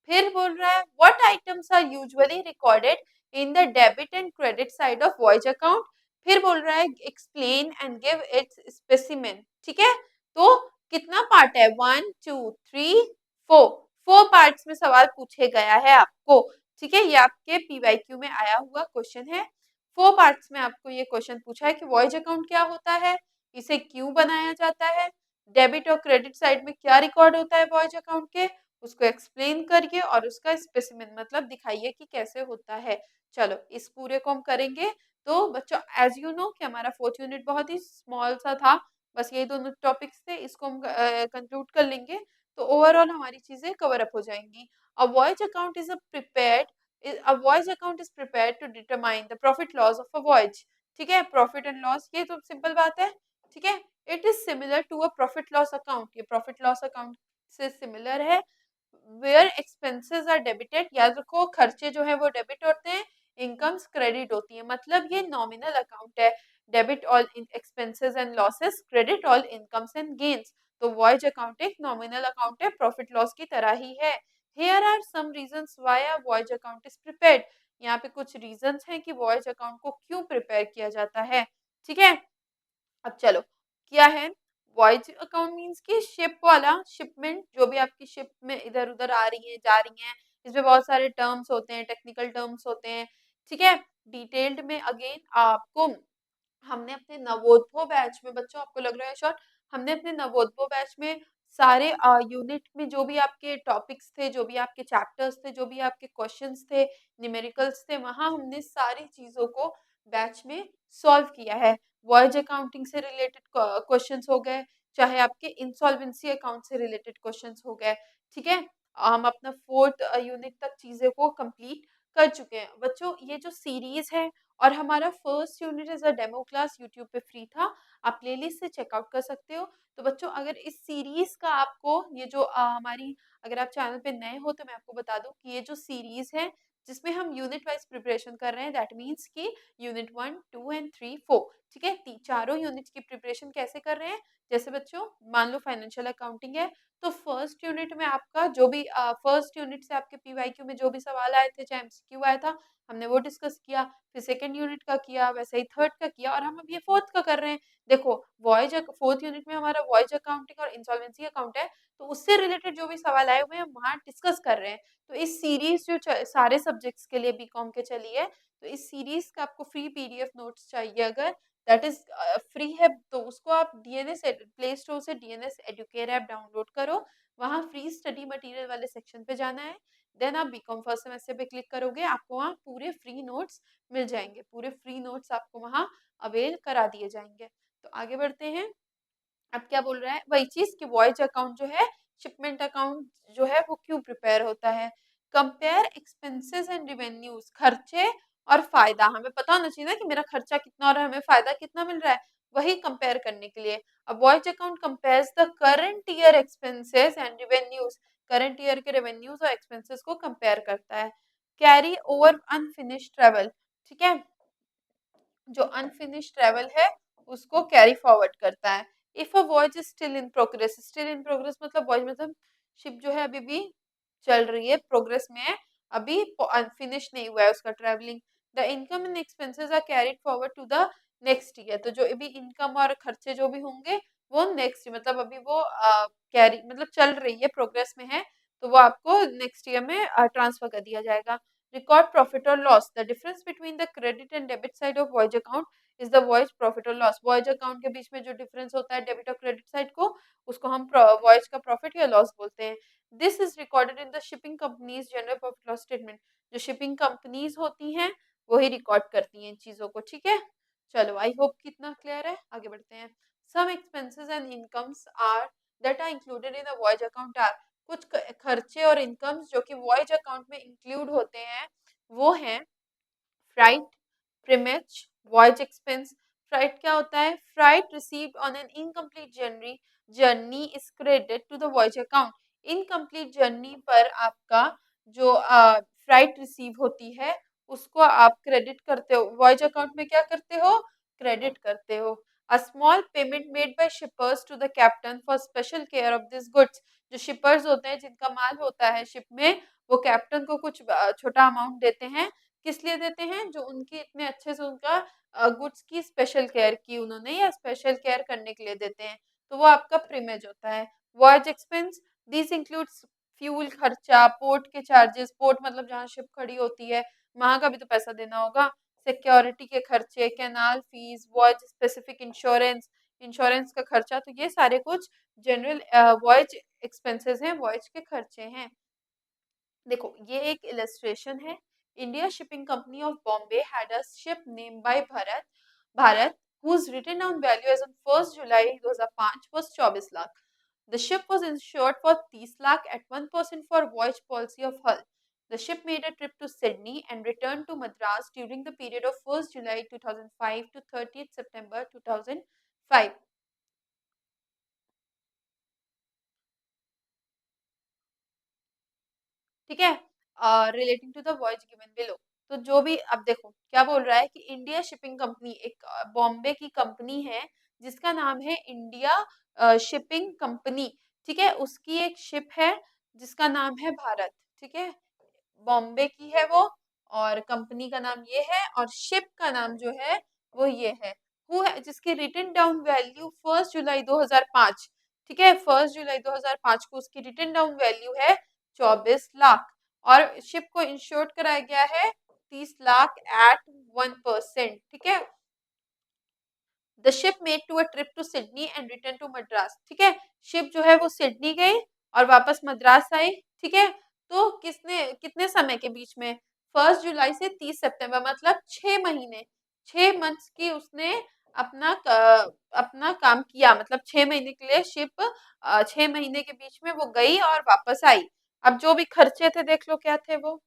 फिर बोल रहा है what items are usually recorded in the debit and credit side of voyage account, फिर बोल रहा है explain and give its specimen. ठीक है, तो कितना पार्ट है, 1 2 3 4, 4 पार्ट्स में सवाल पूछे गया है आपको। ठीक है, ये आपके पीवाईक्यू में आया हुआ क्वेश्चन है। 4 पार्ट्स में आपको ये क्वेश्चन पूछा है कि वॉइज अकाउंट क्या होता है, इसे क्यों बनाया जाता है, डेबिट और क्रेडिट साइड में क्या रिकॉर्ड होता है वॉइज अकाउंट के, उसको एक्सप्लेन करिए और उसका स्पेसिमेन मतलब दिखाइए कि कैसे होता है। चलो इस पूरे को हम करेंगे। तो बच्चों एज यू नो कि हमारा 4th यूनिट बहुत ही स्मॉल सा था, बस यही दोनों टॉपिक्स थे, इसको हम कंक्लूड कर लेंगे तो ओवरऑल हमारी चीजें कवर अप हो जाएंगी। A voyage account is a voyage account is prepared to determine the profit loss of a voyage। ठीक है, प्रॉफिट एंड लॉस ये तो सिंपल बात है। ठीक है, it is similar to a profit loss account, ये प्रॉफिट लॉस अकाउंट से सिमिलर है। वेयर एक्सपेंसेस आर डेबिटेड, याद रखो खर्चे जो है वो डेबिट होते हैं, इनकम्स क्रेडिट होती है, मतलब ये नॉमिनल अकाउंट है। Debit all expenses and losses, credit all incomes and gains. तो वॉयज अकाउंट एक नॉमिनल अकाउंट है, प्रॉफिट लॉस की तरह ही है। Here are some reasons why a voyage account is prepared। यहाँ पे कुछ reasons हैं कि voyage account को क्यों prepare किया जाता है। ठीक है, अब चलो क्या है वॉइज अकाउंट, मीन्स कि शिप वाला, शिपमेंट जो भी आपकी शिप में इधर उधर आ रही है जा रही हैं, इसमें बहुत सारे टर्म्स होते हैं, टेक्निकल टर्म्स होते हैं। ठीक है, डिटेल्ड में अगेन आपको हमने अपने नवोदय बैच में, बच्चों आपको लग रहा है शॉर्ट, हमने अपने नवोदय बैच में सारे यूनिट में जो भी आपके टॉपिक्स थे, जो भी आपके चैप्टर्स थे, जो भी आपके क्वेश्चंस थे, न्यूमेरिकल्स थे, वहां हमने सारी चीजों को बैच में सॉल्व किया है। वॉयज अकाउंटिंग से रिलेटेड क्वेश्चंस हो गए, चाहे आपके इंसॉल्वेंसी अकाउंट से रिलेटेड क्वेश्चंस हो गए। ठीक है, हम अपना 4th यूनिट तक चीजें को कंप्लीट कर चुके हैं बच्चों। ये जो सीरीज है और हमारा 1st unit as a demo class YouTube पे फ्री था, आप प्लेलिस्ट से चेकआउट कर सकते हो। तो बच्चों अगर इस सीरीज का आपको ये जो हमारी, अगर आप चैनल पे नए हो तो मैं आपको बता दूं कि ये जो सीरीज है जिसमें हम यूनिट वाइज प्रिपरेशन कर रहे हैं, दैट मीन्स कि यूनिट 1 2 एंड 3 4। ठीक है, चारों यूनिट की प्रिपरेशन कैसे कर रहे हैं, जैसे बच्चों मान लो फाइनेंशियल अकाउंटिंग है तो 1st यूनिट में आपका जो भी 1st यूनिट से आपके पीवाईक्यू में जो भी सवाल आए थे, चाहे एमसीक्यू आया था, हमने वो डिस्कस किया। फिर 2nd यूनिट का किया, वैसे ही 3rd का किया, और हम अब ये 4th का कर रहे हैं। देखो वॉयज 4th यूनिट में हमारा वॉयज अकाउंटिंग और इंसॉल्वेंसी अकाउंट है, तो उससे रिलेटेड जो भी सवाल आए हुए हैं हम वहाँ डिस्कस कर रहे हैं। तो इस सीरीज जो सारे सब्जेक्ट्स के लिए बीकॉम के चली है, तो इस सीरीज का आपको फ्री पीडीएफ नोट्स चाहिए अगर, दैट इज फ्री है, तो उसको आप डीएनएस प्ले स्टोर से डीएनएस एडुकेयर ऐप डाउनलोड करो, वहाँ फ्री स्टडी मटेरियल वाले सेक्शन पे जाना है, देन आप बीकॉम फर्स्ट सेमेस्टर पे क्लिक करोगे, आपको वहाँ पूरे फ्री नोट्स मिल जाएंगे, पूरे फ्री नोट्स आपको वहाँ अवेल करा दिए जाएंगे। तो आगे बढ़ते हैं। अब क्या बोल रहा है, वही चीज कि वॉयज अकाउंट जो है, शिपमेंट अकाउंट जो है वो क्यों प्रिपेयर होता है। कंपेयर एक्सपेंसेस एंड रिवेन्यूज, खर्चे और फायदा, हमें पता होना चाहिए ना कि मेरा खर्चा कितना और हमें फायदा कितना मिल रहा है, वही कंपेयर करने के लिए। अब voyage account compares the current year expenses and revenues, current year के रेवेन्यूज और एक्सपेंसेस को कंपेयर करता है। कैरी ओवर अनफिनिश ट्रेवल, ठीक है, जो अनफिनिश ट्रेवल है उसको कैरी फॉरवर्ड करता है। If a voyage is still in progress, still in progress मतलब वॉयज मतलब शिप जो है अभी भी चल रही है, प्रोग्रेस में है, अभी अनफिनिश नहीं हुआ है उसका travelling. The income and expenses are carried forward to the next year, तो जो भी इनकम और खर्चे जो भी होंगे वो नेक्स्ट मतलब अभी वो कैरी मतलब चल रही है, प्रोग्रेस में है, तो वो आपको नेक्स्ट ईयर में ट्रांसफर कर दिया जाएगा। रिकॉर्ड प्रॉफिट और loss, the difference between the credit and debit side of voyage account is the voyage profit और लॉस। वॉयज अकाउंट के बीच में जो डिफरेंस होता है डेबिट और क्रेडिट साइड को, उसको हम वॉयज का प्रॉफिट या लॉस बोलते हैं। This is recorded in the shipping companies general profit loss statement. जो शिपिंग कंपनीज होती हैं वही रिकॉर्ड करती हैं इन चीजों को, ठीक है। चलो आई होप कितना क्लियर है, आगे बढ़ते हैं। Some expenses and incomes are that are included in the voyage account are, कुछ खर्चे और इनकम्स जो कि वॉयज अकाउंट में इंक्लूड होते हैं वो हैं freight, primage, voyage expense. Freight क्या होता है? Freight received on an incomplete journey is credited to the voyage account. Incomplete journey पर आपका जो फ्राइट रिसीव होती है उसको आप क्रेडिट करते हो, वॉयज अकाउंट में क्या करते हो? क्रेडिट करते हो। A small payment made by shippers to the captain for special care of this goods. जो शिपर्स होते हैं जिनका माल होता है शिप में, वो कैप्टन को कुछ छोटा अमाउंट देते हैं। किस लिए देते हैं? जो उनकी इतने अच्छे से उनका गुड्स की स्पेशल केयर की उन्होंने, या स्पेशल केयर करने के लिए देते हैं, तो वो आपका प्रीमियज होता है। Voyage expense, this includes fuel खर्चा, पोर्ट के चार्जेस, पोर्ट मतलब जहाँ शिप खड़ी होती है वहां का भी तो पैसा देना होगा, सिक्योरिटी के खर्चे, canal fees, voyage specific insurance, insurance का खर्चा, तो ये सारे कुछ जनरल वॉयज एक्सपेंसेस हैं, वॉयज के खर्चे हैं। देखो ये एक इलस्ट्रेशन है। India shipping company of Bombay had a ship name by Bharat whose written down value as on 1st July 2005 was 24 lakh. The ship was insured for 30 lakh at 1% for voyage policy of Hull. The ship made a trip to Sydney and returned to Madras during the period of 1st July 2005 to 30th September 2005. ठीक है, relating to the voyage given below. तो जो भी अब देखो क्या बोल रहा है कि इंडिया शिपिंग कंपनी एक बॉम्बे की कंपनी है जिसका नाम है इंडिया शिपिंग कंपनी, ठीक है। उसकी एक शिप है जिसका नाम है भारत, ठीक है। बॉम्बे की है वो, और कंपनी का नाम ये है, और शिप का नाम जो है वो ये है। वो है जिसकी रिटन डाउन वैल्यू 1 जुलाई 2005, ठीक है, 1 जुलाई 2005 को उसकी रिटन डाउन वैल्यू है 24 लाख, और शिप को इंश्योर्ड कराया गया है 30 लाख एट 1%, ठीक है। The ship made to a trip to Sydney and return to Madras, ठीक है। शिप जो है वो सिडनी गई और वापस मद्रास आई, ठीक है। तो किसने कितने समय के बीच में? 1 जुलाई से 30 सितंबर, मतलब 6 महीने, 6 मंथ्स की उसने अपना अपना काम किया, मतलब 6 महीने के लिए शिप 6 महीने के बीच में वो गई और वापस आई। अब जो भी खर्चे थे देख लो क्या थे वो।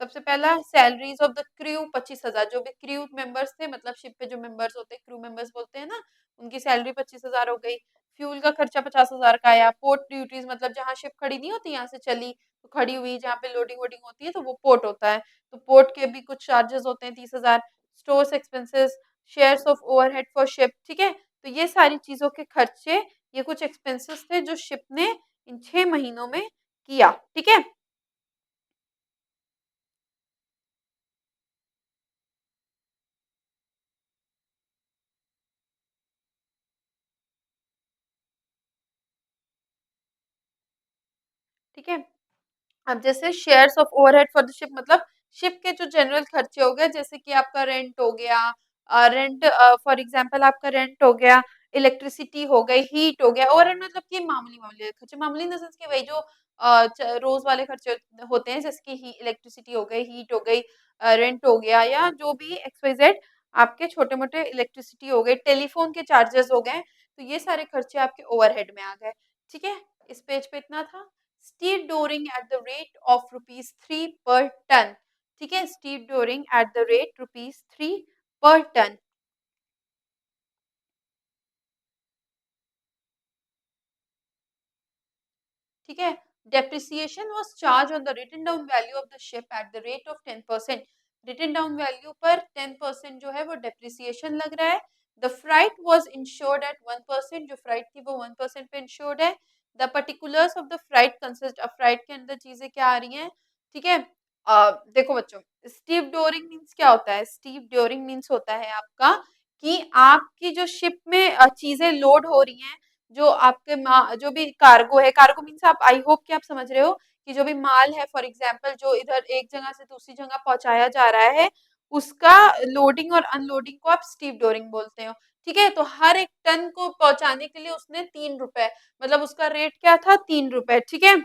सबसे पहला सैलरीज ऑफ द क्रू 25,000, जो भी क्रू मेंबर्स थे, मतलब शिप पे जो मेंबर्स होते हैं क्रू मेंबर्स बोलते हैं ना, उनकी सैलरी 25,000 हो गई। फ्यूल का खर्चा 50,000 का आया। पोर्ट ड्यूटीज मतलब जहाँ शिप खड़ी नहीं होती, यहाँ से चली तो खड़ी हुई जहाँ पे लोडिंग वोडिंग होती है तो वो पोर्ट होता है, तो पोर्ट के भी कुछ चार्जेस होते हैं 30,000। Stores expenses, shares of overhead for ship, ठीक है। तो ये सारी चीजों के खर्चे, ये कुछ एक्सपेंसेस थे जो शिप ने इन 6 महीनों में किया, ठीक है। ठीक है, अब जैसे shares of overhead for the ship मतलब शिप के जो जनरल खर्चे हो गए, जैसे कि आपका रेंट हो गया, रेंट फॉर एग्जांपल आपका रेंट हो गया, इलेक्ट्रिसिटी हो गई, हीट हो गया। ओवरहेड मतलब कि मामूली मामूली खर्चे, मामूली इन द सेंस कि वही जो रोज वाले खर्चे होते हैं, जैसे कि इलेक्ट्रिसिटी हो गई, हीट हो गई, रेंट हो गया, या जो भी एक्स वाई जेड आपके छोटे मोटे, इलेक्ट्रिसिटी हो गई, टेलीफोन के चार्जेस हो गए, तो ये सारे खर्चे आपके ओवरहेड में आ गए, ठीक है। इस पेज पे इतना था। Stevedoring at the rate of ₹3 per ton, ठीक है, stevedoring at the rate ₹3 per ton. ठीक है, depreciation was charged on the written down value of the ship at the rate of 10%। Written down value पर 10% जो है वो depreciation लग रहा है। The freight was insured at 1%, जो फ्राइट थी वो 1% पे इंश्योर्ड है। The particulars of the freight consist, अब फ्राइट के अंदर चीजें क्या आ रही हैं, ठीक है। देखो बच्चों, स्टीव डोरिंग मीन्स क्या होता है? स्टीव डोरिंग मीन्स होता है आपका कि आपकी जो शिप में चीजें लोड हो रही हैं, जो आपके जो भी कार्गो है, कार्गो मीन्स आप, आई होप कि आप समझ रहे हो कि जो भी माल है, फॉर एग्जाम्पल जो इधर एक जगह से दूसरी जगह पहुंचाया जा रहा है, उसका लोडिंग और अनलोडिंग को आप स्टीप डोरिंग बोलते हो। ठीक है, तो हर एक टन को पहुंचाने के लिए उसने 3 रुपए, मतलब उसका रेट क्या था, 3 रुपए। ठीक है,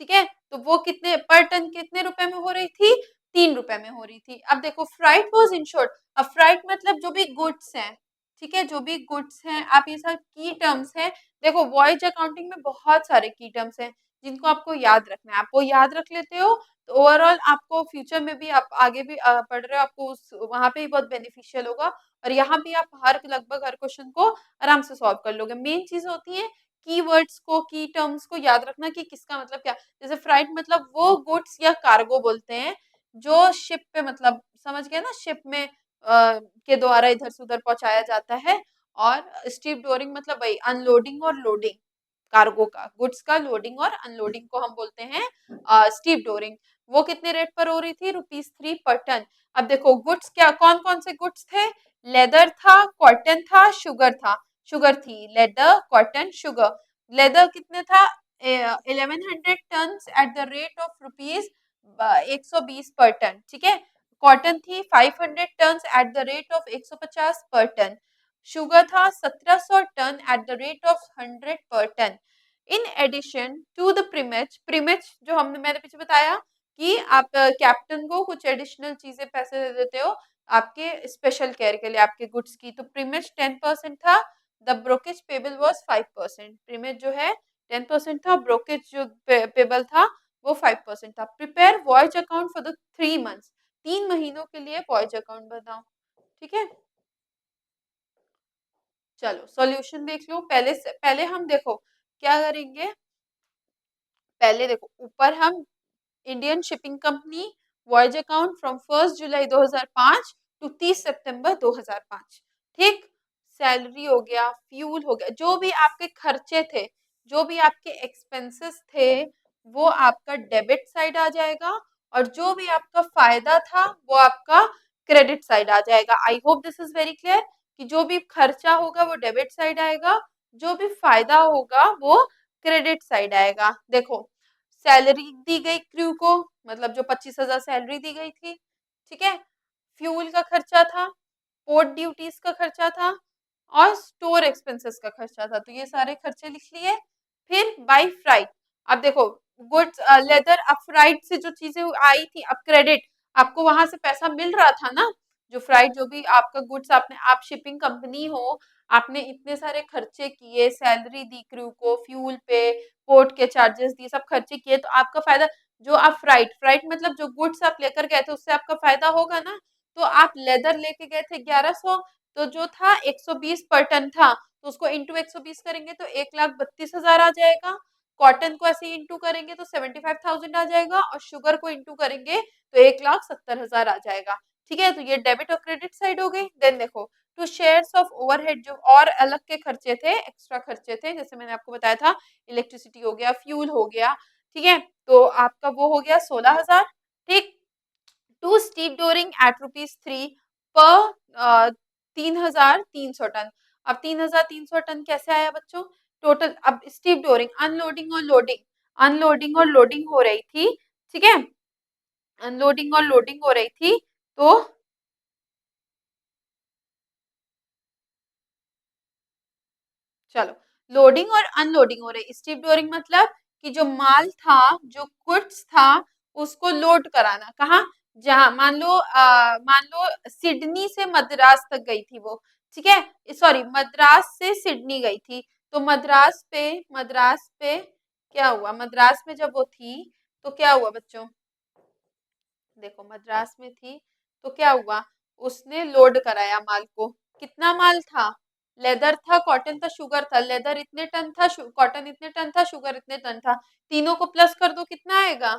ठीक है, तो वो कितने पर टन कितने रुपए में हो रही थी, 3 रुपए में हो रही थी। अब देखो फ्राइट वॉज इंश्योर्ड। अब फ्राइट मतलब जो भी गुड्स हैं, ठीक है, जो भी गुड्स हैं, आप ये सब की टर्म्स हैं। देखो वॉयज अकाउंटिंग में बहुत सारे की टर्म्स हैं जिनको आपको याद रखना है। आप वो याद रख लेते हो तो ओवरऑल आपको फ्यूचर में भी, आप आगे भी पढ़ रहे हो, आपको उस वहां पे भी बहुत बेनिफिशियल होगा। और यहाँ भी आप हर लगभग हर क्वेश्चन को आराम से सॉल्व कर लोगे। मेन चीज होती है कीवर्ड्स को, की टर्म्स को याद रखना कि किसका मतलब क्या। जैसे फ्राइट मतलब वो गुड्स या कार्गो बोलते हैं जो शिप पे, मतलब समझ गए ना, शिप में के द्वारा इधर से उधर पहुंचाया जाता है। और स्टीप डोरिंग मतलब वही अनलोडिंग और लोडिंग, कार्गो का, गुड्स का लोडिंग और अनलोडिंग को हम बोलते हैं स्टीप डोरिंग। वो कितने रेट पर हो रही थी, ₹3 पर टन। अब देखो गुड्स क्या, कौन कौन से गुड्स थे, लेदर था, कॉटन था, शुगर था, शुगर थी, लेदर, कॉटन, शुगर। लेदर कितने था, 1100 ton at the rate of ₹120 per ton. ठीक है, कॉटन थी 500 ton at the rate of 150 per ton. Sugar था 1700 ton at the rate of 100 per ton. In addition to the primage, primage जो हमने, मैंने पीछे बताया कि आप कैप्टन को कुछ एडिशनल चीजें पैसे दे देते हो आपके स्पेशल केयर के लिए, आपके गुड्स की। तो प्रीमेज 10% था, द ब्रोकेज पेबल वॉज 5%। प्रीमेज जो है 10% था, ब्रोकेज जो पेबल था वो 5% था। Prepare voyage account for the 3 months, 3 महीनों के लिए वॉयज अकाउंट बनाओ। ठीक है, चलो सॉल्यूशन देख लो। पहले से पहले हम देखो क्या करेंगे। पहले देखो ऊपर हम Indian shipping company voyage account from 1 July 2005 to 30 September 2005। ठीक, सैलरी हो गया, फ्यूल हो गया, जो भी आपके खर्चे थे, जो भी आपके एक्सपेंसेस थे, वो आपका डेबिट साइड आ जाएगा। और जो भी आपका फायदा था वो आपका क्रेडिट साइड आ जाएगा। I hope this is very clear कि जो भी खर्चा होगा वो डेबिट साइड आएगा, जो भी फायदा होगा वो क्रेडिट साइड आएगा। देखो सैलरी दी गई क्रू को, मतलब जो 25,000 सैलरी दी गई थी। ठीक है, फ्यूल का खर्चा था, पोर्ट ड्यूटीज का खर्चा था, और स्टोर एक्सपेंसेस का खर्चा था। तो ये सारे खर्चे लिख लिए। फिर बाई फ्राइट, अब देखो गुड्स लेदर, अब फ्राइट से जो चीजें आई थी, अब क्रेडिट, आपको वहां से पैसा मिल रहा था ना, जो फ्राइट, जो भी आपका गुड्स, आपने, आप शिपिंग कंपनी हो, आपने इतने सारे खर्चे किए, सैलरी दी क्रू को, फ्यूल पे, पोर्ट के चार्जेस दिए, सब खर्चे किए, तो आपका फायदा, जो आप फ्राइट, फ्राइट मतलब जो गुड्स आप लेकर गए थे उससे आपका फायदा होगा ना। तो आप लेदर लेके गए थे 1100, तो जो था 120 पर टन था, तो उसको इंटू 120 करेंगे तो 1,32,000 आ जाएगा। कॉटन को ऐसे इंटू करेंगे तो 75,000 आ जाएगा, और शुगर को इंटू करेंगे तो 1,70,000 आ जाएगा। ठीक है, तो ये डेबिट और क्रेडिट साइड हो गई। देन देखो टू शेयर्स ऑफ ओवरहेड, जो और अलग के खर्चे थे, एक्स्ट्रा खर्चे थे, जैसे मैंने आपको बताया था, इलेक्ट्रिसिटी हो गया, फ्यूल हो गया। ठीक है, तो आपका वो हो गया 16,000। ठीक, टू स्टीप डोरिंग एट ₹3 पर 3,300 टन। अब 3,300 टन कैसे आया बच्चों, टोटल। अब स्टीप डोरिंग, अनलोडिंग और लोडिंग, अनलोडिंग और लोडिंग हो रही थी। ठीक है, अनलोडिंग और लोडिंग हो रही थी, तो चलो लोडिंग और अनलोडिंग हो रही। स्टीप डोरिंग मतलब कि जो माल था, जो गुड्स था, उसको लोड कराना। कहाँ, जहां मान लो सिडनी से मद्रास तक गई थी वो। ठीक है, सॉरी, मद्रास से सिडनी गई थी। तो मद्रास पे क्या हुआ, मद्रास में जब वो थी तो क्या हुआ बच्चों, देखो मद्रास में थी तो क्या हुआ, उसने लोड कराया माल को। कितना माल था, लेदर था, कॉटन था, शुगर था। लेदर इतने टन था, कॉटन इतने टन था, शुगर इतने टन था। तीनों को प्लस कर दो, कितना आएगा,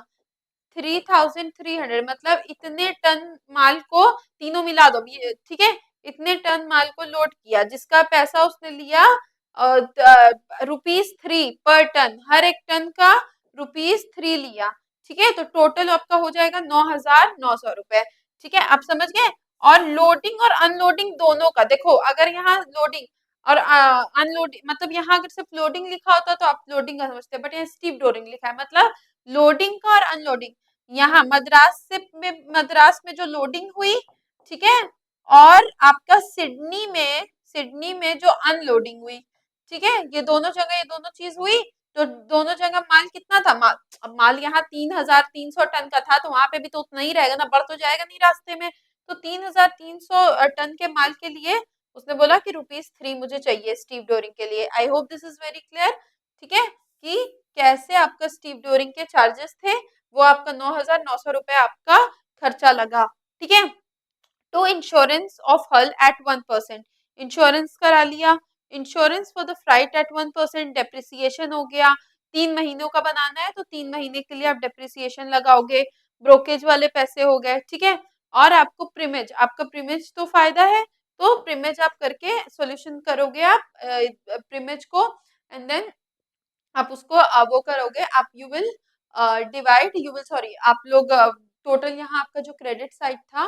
3,300। मतलब इतने टन माल को, तीनों मिला दो ये, ठीक है, इतने टन माल को लोड किया, जिसका पैसा उसने लिया ₹3 पर टन, हर एक टन का ₹3 लिया। ठीक है, तो टोटल आपका हो जाएगा 9,900 रुपए। ठीक है, आप समझ गए। और लोडिंग और अनलोडिंग दोनों का देखो, अगर यहाँ लोडिंग और अनलोडिंग मतलब यहाँ अगर सिर्फ लोडिंग लिखा होता तो आप लोडिंग का समझते, बट यहाँ स्टीप डोरिंग लिखा है, मतलब लोडिंग का और अनलोडिंग। यहाँ मद्रास में जो लोडिंग हुई, ठीक है, और आपका सिडनी में जो अनलोडिंग हुई, ठीक है, ये दोनों चीज हुई। तो दोनों जगह माल कितना था, अब माल यहाँ 3,300 टन का था, तो वहां पे भी तो उतना ही रहेगा ना, बढ़ तो जाएगा नहीं रास्ते में। तो 3,300 टन के माल के लिए उसने बोला कि ₹3 मुझे चाहिए स्टीव डोरिंग के लिए। I hope this is very clear. ठीक है, कि कैसे आपका स्टीव डोरिंग के चार्जेस थे, वो आपका 9,900 रुपए आपका खर्चा लगा। ठीक है, to insurance of hull at 1%, insurance करा लिया। Insurance for the freight at 1%, depreciation हो गया। 3 महीनों का बनाना है तो 3 महीने के लिए आप डेप्रिसिएशन लगाओगे, ब्रोकेज वाले पैसे हो गए। ठीक है, और आपको प्रीमेज, आपका प्रीमेज तो फायदा है, तो प्रीमेज आप करके सोल्यूशन करोगे आप प्रीमेज को, एंड देन आप उसको वो करोगे, आप you will divide, you will sorry, आप लोग टोटल यहाँ आपका जो क्रेडिट साइड था,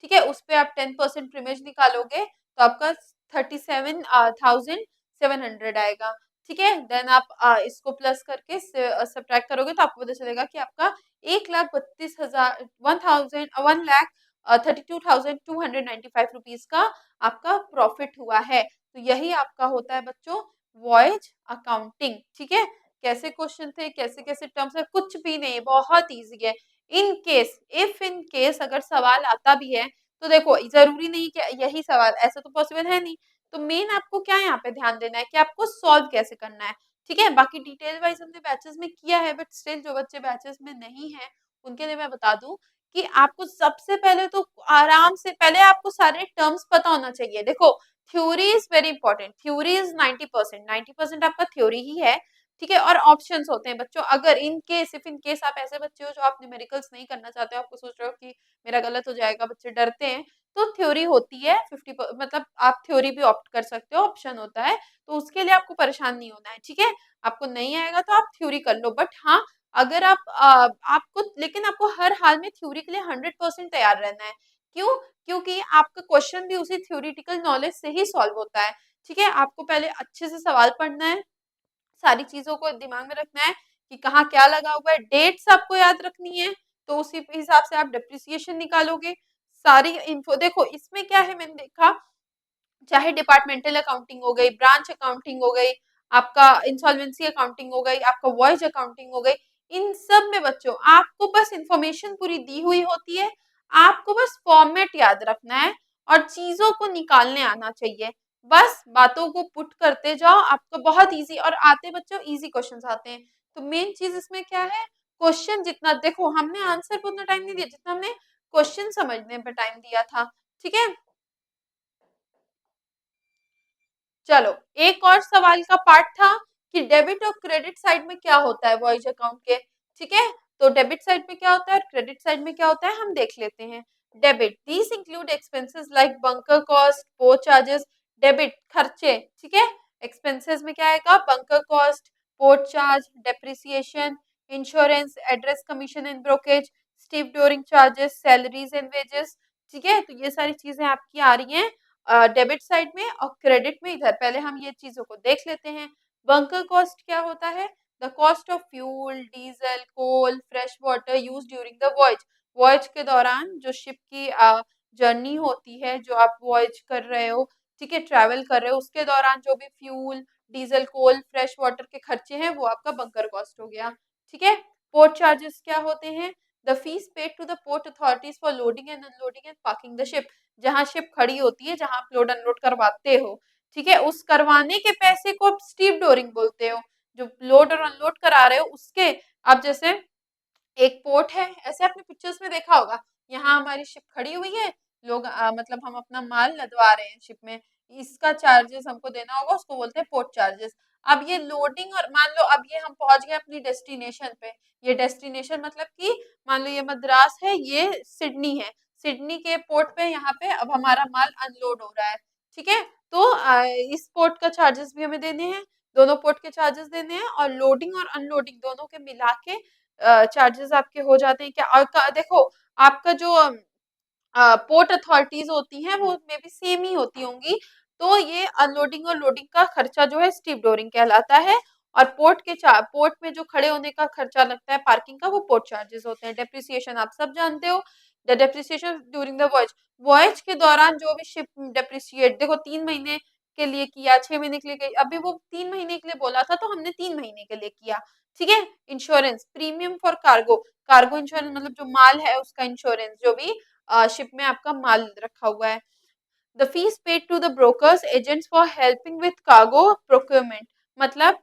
ठीक है, उस पे आप 10% प्रीमेज निकालोगे, तो आपका 37,700 आएगा। ठीक है, देन आप इसको प्लस करके सब्ट्रैक्ट करोगे तो आपको पता चलेगा कि आपका 1,32,000 1,32,295 रुपीज का आपका प्रॉफिट हुआ है। तो यही आपका होता है बच्चों वॉयज अकाउंटिंग। ठीक है, कैसे क्वेश्चन थे, कैसे कैसे टर्म्स है, कुछ भी नहीं, बहुत इजी है। In case, if in case अगर सवाल आता भी है, तो देखो जरूरी नहीं कि यही सवाल, ऐसा तो पॉसिबल है नहीं। तो मेन आपको क्या यहाँ पे ध्यान देना है कि आपको सॉल्व कैसे करना है। ठीक है, बाकी डिटेल वाइज हमने बैचेस में किया है, बट स्टिल जो बच्चे बैचेस में नहीं है उनके लिए मैं बता दूं कि आपको सबसे पहले तो आराम से, पहले आपको सारे टर्म्स पता होना चाहिए। देखो, theory is very important, theory is 90%, 90% आपका थ्योरी ही है। ठीक है, और ऑप्शंस होते हैं बच्चों, अगर in case, if in case आप ऐसे बच्चे हो जो आप न्यूमेरिकल्स नहीं करना चाहते हो, आपको सोच रहे हो कि मेरा गलत हो जाएगा, बच्चे डरते हैं, तो थ्योरी होती है 50, मतलब आप थ्योरी भी ऑप्ट कर सकते हो, ऑप्शन होता है, तो उसके लिए आपको परेशान नहीं होना है। ठीक है, आपको नहीं आएगा तो आप थ्योरी कर लो, बट हाँ, अगर आप आपको, लेकिन आपको हर हाल में थ्योरी के लिए 100% तैयार रहना है। क्यों? क्योंकि आपका क्वेश्चन भी उसी थ्योरेटिकल नॉलेज से ही सॉल्व होता है। ठीक है, आपको पहले अच्छे से सवाल पढ़ना है, सारी चीजों को दिमाग में रखना है कि कहाँ क्या लगा हुआ है, डेट्स आपको याद रखनी है, तो उसी हिसाब से आप डिप्रिसिएशन निकालोगे। सारी इन्फो देखो, इसमें क्या है, मैंने देखा, चाहे डिपार्टमेंटल अकाउंटिंग हो गई, ब्रांच अकाउंटिंग हो गई, आपका इंसॉल्वेंसी अकाउंटिंग हो गई, आपका वॉइस अकाउंटिंग हो गई, इन सब में बच्चों आपको बस इंफॉर्मेशन पूरी दी हुई होती है, आपको बस फॉर्मेट याद रखना है और चीजों को निकालने आना चाहिए। बस बातों को पुट करते जाओ, आपको बहुत इजी, और आते बच्चों इजी क्वेश्चंस आते हैं। तो मेन चीज इसमें क्या है, क्वेश्चन जितना देखो, हमने आंसर को उतना टाइम नहीं दिया जितना हमने क्वेश्चन समझने पे टाइम दिया था। ठीक है, चलो, एक और सवाल का पार्ट था कि डेबिट और क्रेडिट साइड में क्या होता है वॉइस अकाउंट के। ठीक है, तो डेबिट साइड में क्या होता है और क्रेडिट साइड में क्या होता है, हम देख लेते हैं। Debit, these include expenses like bunker cost, port charges. Debit खर्चे, ठीक है, एक्सपेंसेस में क्या आएगा, bunker cost, port charge, depreciation, insurance, address commission and brokerage, Steve डोरिंग charges, salaries and wages. ठीक है, तो ये सारी चीजें आपकी आ रही हैं डेबिट साइड में, और क्रेडिट में इधर। पहले हम ये चीजों को देख लेते हैं। बंकर कॉस्ट क्या होता है, the cost of fuel, diesel, coal, fresh water use during the voyage. Voyage के दौरान जो शिप की जर्नी होती है, जो आप वॉयज कर रहे हो, ठीक है, ट्रैवल कर रहे हो, उसके दौरान जो भी fuel, diesel, coal, fresh water के खर्चे हैं, वो आपका बंकर कॉस्ट हो गया। ठीक है, पोर्ट चार्जेस क्या होते हैं, the fees paid to the port authorities for loading and unloading and parking the ship. जहां शिप खड़ी होती है, जहां आप लोड अनलोड करवाते हो, ठीक है, उस करवाने के पैसे को आप स्टीप डोरिंग बोलते हो। जो लोड और अनलोड करा रहे हो उसके, आप जैसे एक पोर्ट है, ऐसे आपने पिक्चर्स में देखा होगा, यहाँ हमारी शिप खड़ी हुई है, लोग मतलब हम अपना माल लदवा रहे हैं शिप में, इसका चार्जेस हमको देना होगा, उसको बोलते हैं पोर्ट चार्जेस। अब ये लोडिंग, और मान लो अब ये हम पहुंच गए अपनी डेस्टिनेशन पे, ये डेस्टिनेशन मतलब कि मान लो ये मद्रास है, ये सिडनी है, सिडनी के पोर्ट पे यहाँ पे अब हमारा माल अनलोड हो रहा है। ठीक है, तो इस पोर्ट का चार्जेस भी हमें देने हैं, दोनों पोर्ट के चार्जेस देने हैं, और लोडिंग और अनलोडिंग दोनों के मिला के चार्जेस आपके हो जाते हैं क्या। और देखो, आपका जो पोर्ट अथॉरिटीज होती हैं वो मे बी सेम ही होती होंगी। तो ये अनलोडिंग और लोडिंग का खर्चा जो है स्टीप डोरिंग कहलाता है। और पोर्ट में जो खड़े होने का खर्चा लगता है पार्किंग का, वो पोर्ट चार्जेस होते हैं। डेप्रिसिएशन आप सब जानते हो, the depreciation during the voyage, voyage के दौरान जो भी शिप डेप्रिसिएट, देखो 3 महीने के लिए किया, 6 महीने के लिए किया, अभी वो 3 महीने के लिए बोला था तो हमने 3 महीने के लिए किया। ठीक है। Insurance, premium for cargo, cargo insurance मतलब जो माल है उसका इंश्योरेंस, जो भी शिप में आपका माल रखा हुआ है। The fees paid to the brokers agents for helping with cargo procurement, मतलब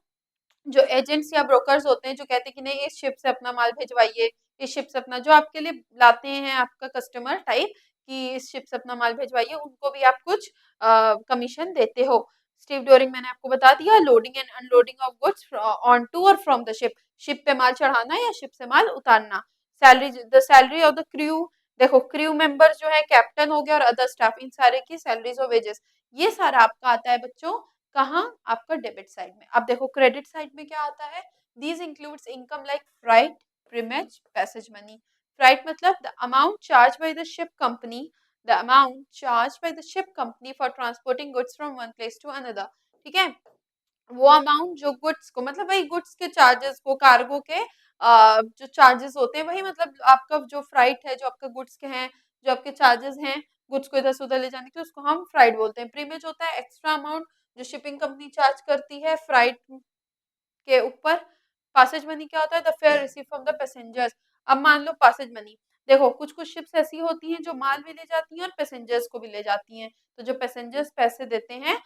जो एजेंट्स या ब्रोकर्स होते हैं जो कहते हैं कि नहीं इस शिप से अपना माल भिजवाइए, इस शिप से अपना, जो आपके लिए लाते हैं आपका कस्टमर टाइप कि इस शिप से अपना माल भिजवाइए, उनको भी आप कुछ कमीशन देते हो। स्टीव डोरिंग मैंने आपको बता दिया, loading and unloading of goods on to और फ्रॉम द शिप, शिप पे माल चढ़ाना या शिप से माल उतारना। Salary, the salary of the crew, देखो क्रू मेंबर्स जो है कैप्टन हो गया और अदर स्टाफ, इन सारे की सैलरीज और वेजेस, ये सारा आपका आता है बच्चों कहाँ, आपका डेबिट साइड में। अब देखो क्रेडिट साइड में क्या आता है, these includes income like freight, primage, passage money. Freight मतलब the amount charge by the ship company, the amount charge by the ship company for transporting goods from one place to another. ठीक है। वो amount जो goods को, मतलब वही goods के charges को, कार्गो के जो चार्जेस होते हैं वही, मतलब आपका जो फ्राइट है, जो आपका गुड्स के हैं, जो आपके चार्जेस हैं गुड्स को इधर से उधर ले जाने के, उसको हम फ्राइट बोलते हैं। प्रीमियज होता है एक्स्ट्रा अमाउंट जो शिपिंग कंपनी चार्ज करती है फ्राइट के ऊपर। पासेज मनी क्या होता है, the fair receive from the passengers. अब मान लो पासेज मनी, देखो कुछ कुछ शिप्स ऐसी होती हैं जो माल भी ले जाती हैं और पैसेंजर्स को भी ले जाती हैं, तो जो पैसेंजर्स पैसे देते हैं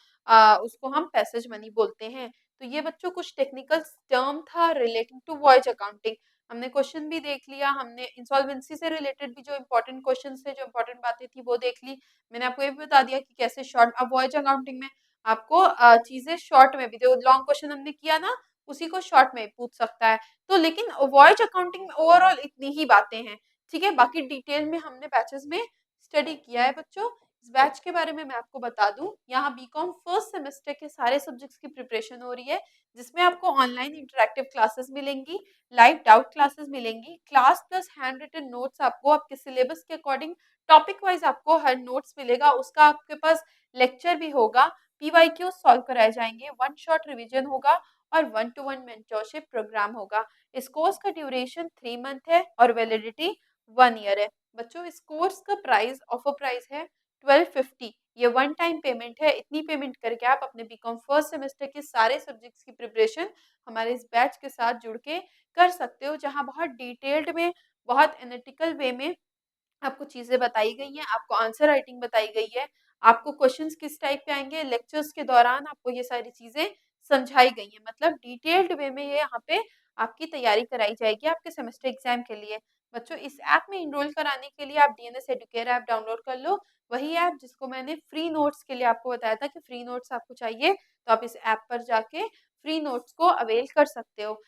उसको हम पैसेज मनी बोलते हैं। तो ये बच्चों कुछ टेक्निकल टर्म था रिलेटिंग टू वॉयज अकाउंटिंग। हमने क्वेश्चन भी देख लिया, हमने इंसॉल्वेंसी से रिलेटेड भी जो इंपॉर्टेंट क्वेश्चन थे, जो इंपॉर्टेंट बातें थी वो देख ली। मैंने आपको ये भी बता दिया कि कैसे शॉर्ट, अब वॉयज अकाउंटिंग में आपको चीजें शॉर्ट में भी, जो लॉन्ग क्वेश्चन हमने किया ना उसी को शॉर्ट में पूछ सकता है। तो लेकिन वॉयज अकाउंटिंग में ओवरऑल इतनी ही बातें हैं। ठीक है। बाकी डिटेल में हमने बैचेस में स्टडी किया है बच्चों। इस बैच के बारे में मैं आपको बता दूं, यहाँ बीकॉम फर्स्ट सेमेस्टर के सारे सब्जेक्ट्स की प्रिपरेशन हो रही है, जिसमें आपको ऑनलाइन इंटरेक्टिव क्लासेस मिलेंगी, लाइव डाउट क्लासेस मिलेंगी, class plus handwritten notes आपको आपके सिलेबस के अकॉर्डिंग टॉपिक वाइज आपको हर नोट्स मिलेगा, उसका आपके पास लेक्चर भी होगा, पीवाईक्यू सॉल्व कराए जाएंगे, वन शॉट रिवीजन होगा और 1-to-1 मेंटरशिप प्रोग्राम होगा। इस कोर्स का ड्यूरेशन 3 मंथ है और वैलिडिटी 1 ईयर है। बच्चों इस कोर्स का प्राइस, ऑफर प्राइस है 1250। ये वन टाइम पेमेंट है, इतनी पेमेंट करके आप अपने बीकॉम फर्स्ट सेमेस्टर के सारे सब्जेक्ट्स की प्रिपरेशन हमारे इस बैच के साथ जुड़ के कर सकते हो, जहाँ बहुत डिटेल्ड में, बहुत एनालिटिकल वे में आपको चीज़ें बताई गई हैं, आपको आंसर राइटिंग बताई गई है, आपको क्वेश्चंस किस टाइप के आएँगे, लेक्चर्स के दौरान आपको ये सारी चीज़ें समझाई गई हैं। मतलब डिटेल्ड वे में ये यहाँ पे आपकी तैयारी कराई जाएगी आपके सेमेस्टर एग्ज़ाम के लिए। बच्चों इस ऐप में एनरोल कराने के लिए आप डीएनएस एडुकेयर ऐप डाउनलोड कर लो, वही ऐप जिसको मैंने फ्री नोट्स के लिए आपको बताया था कि फ्री नोट्स आपको चाहिए, तो आप इस ऐप पर जाके फ्री नोट्स को अवेल कर सकते हो।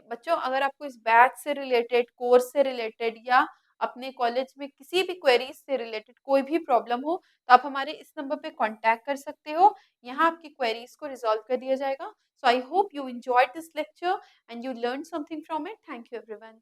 बच्चों अगर आपको इस बैच से रिलेटेड, कोर्स से रिलेटेड या अपने कॉलेज में किसी भी क्वेरीज से रिलेटेड कोई भी प्रॉब्लम हो, तो आप हमारे इस नंबर पे कांटेक्ट कर सकते हो। यहाँ आपकी क्वेरीज को रिजॉल्व कर दिया जाएगा। So I hope you enjoyed this lecture and you learn something from it. Thank you everyone.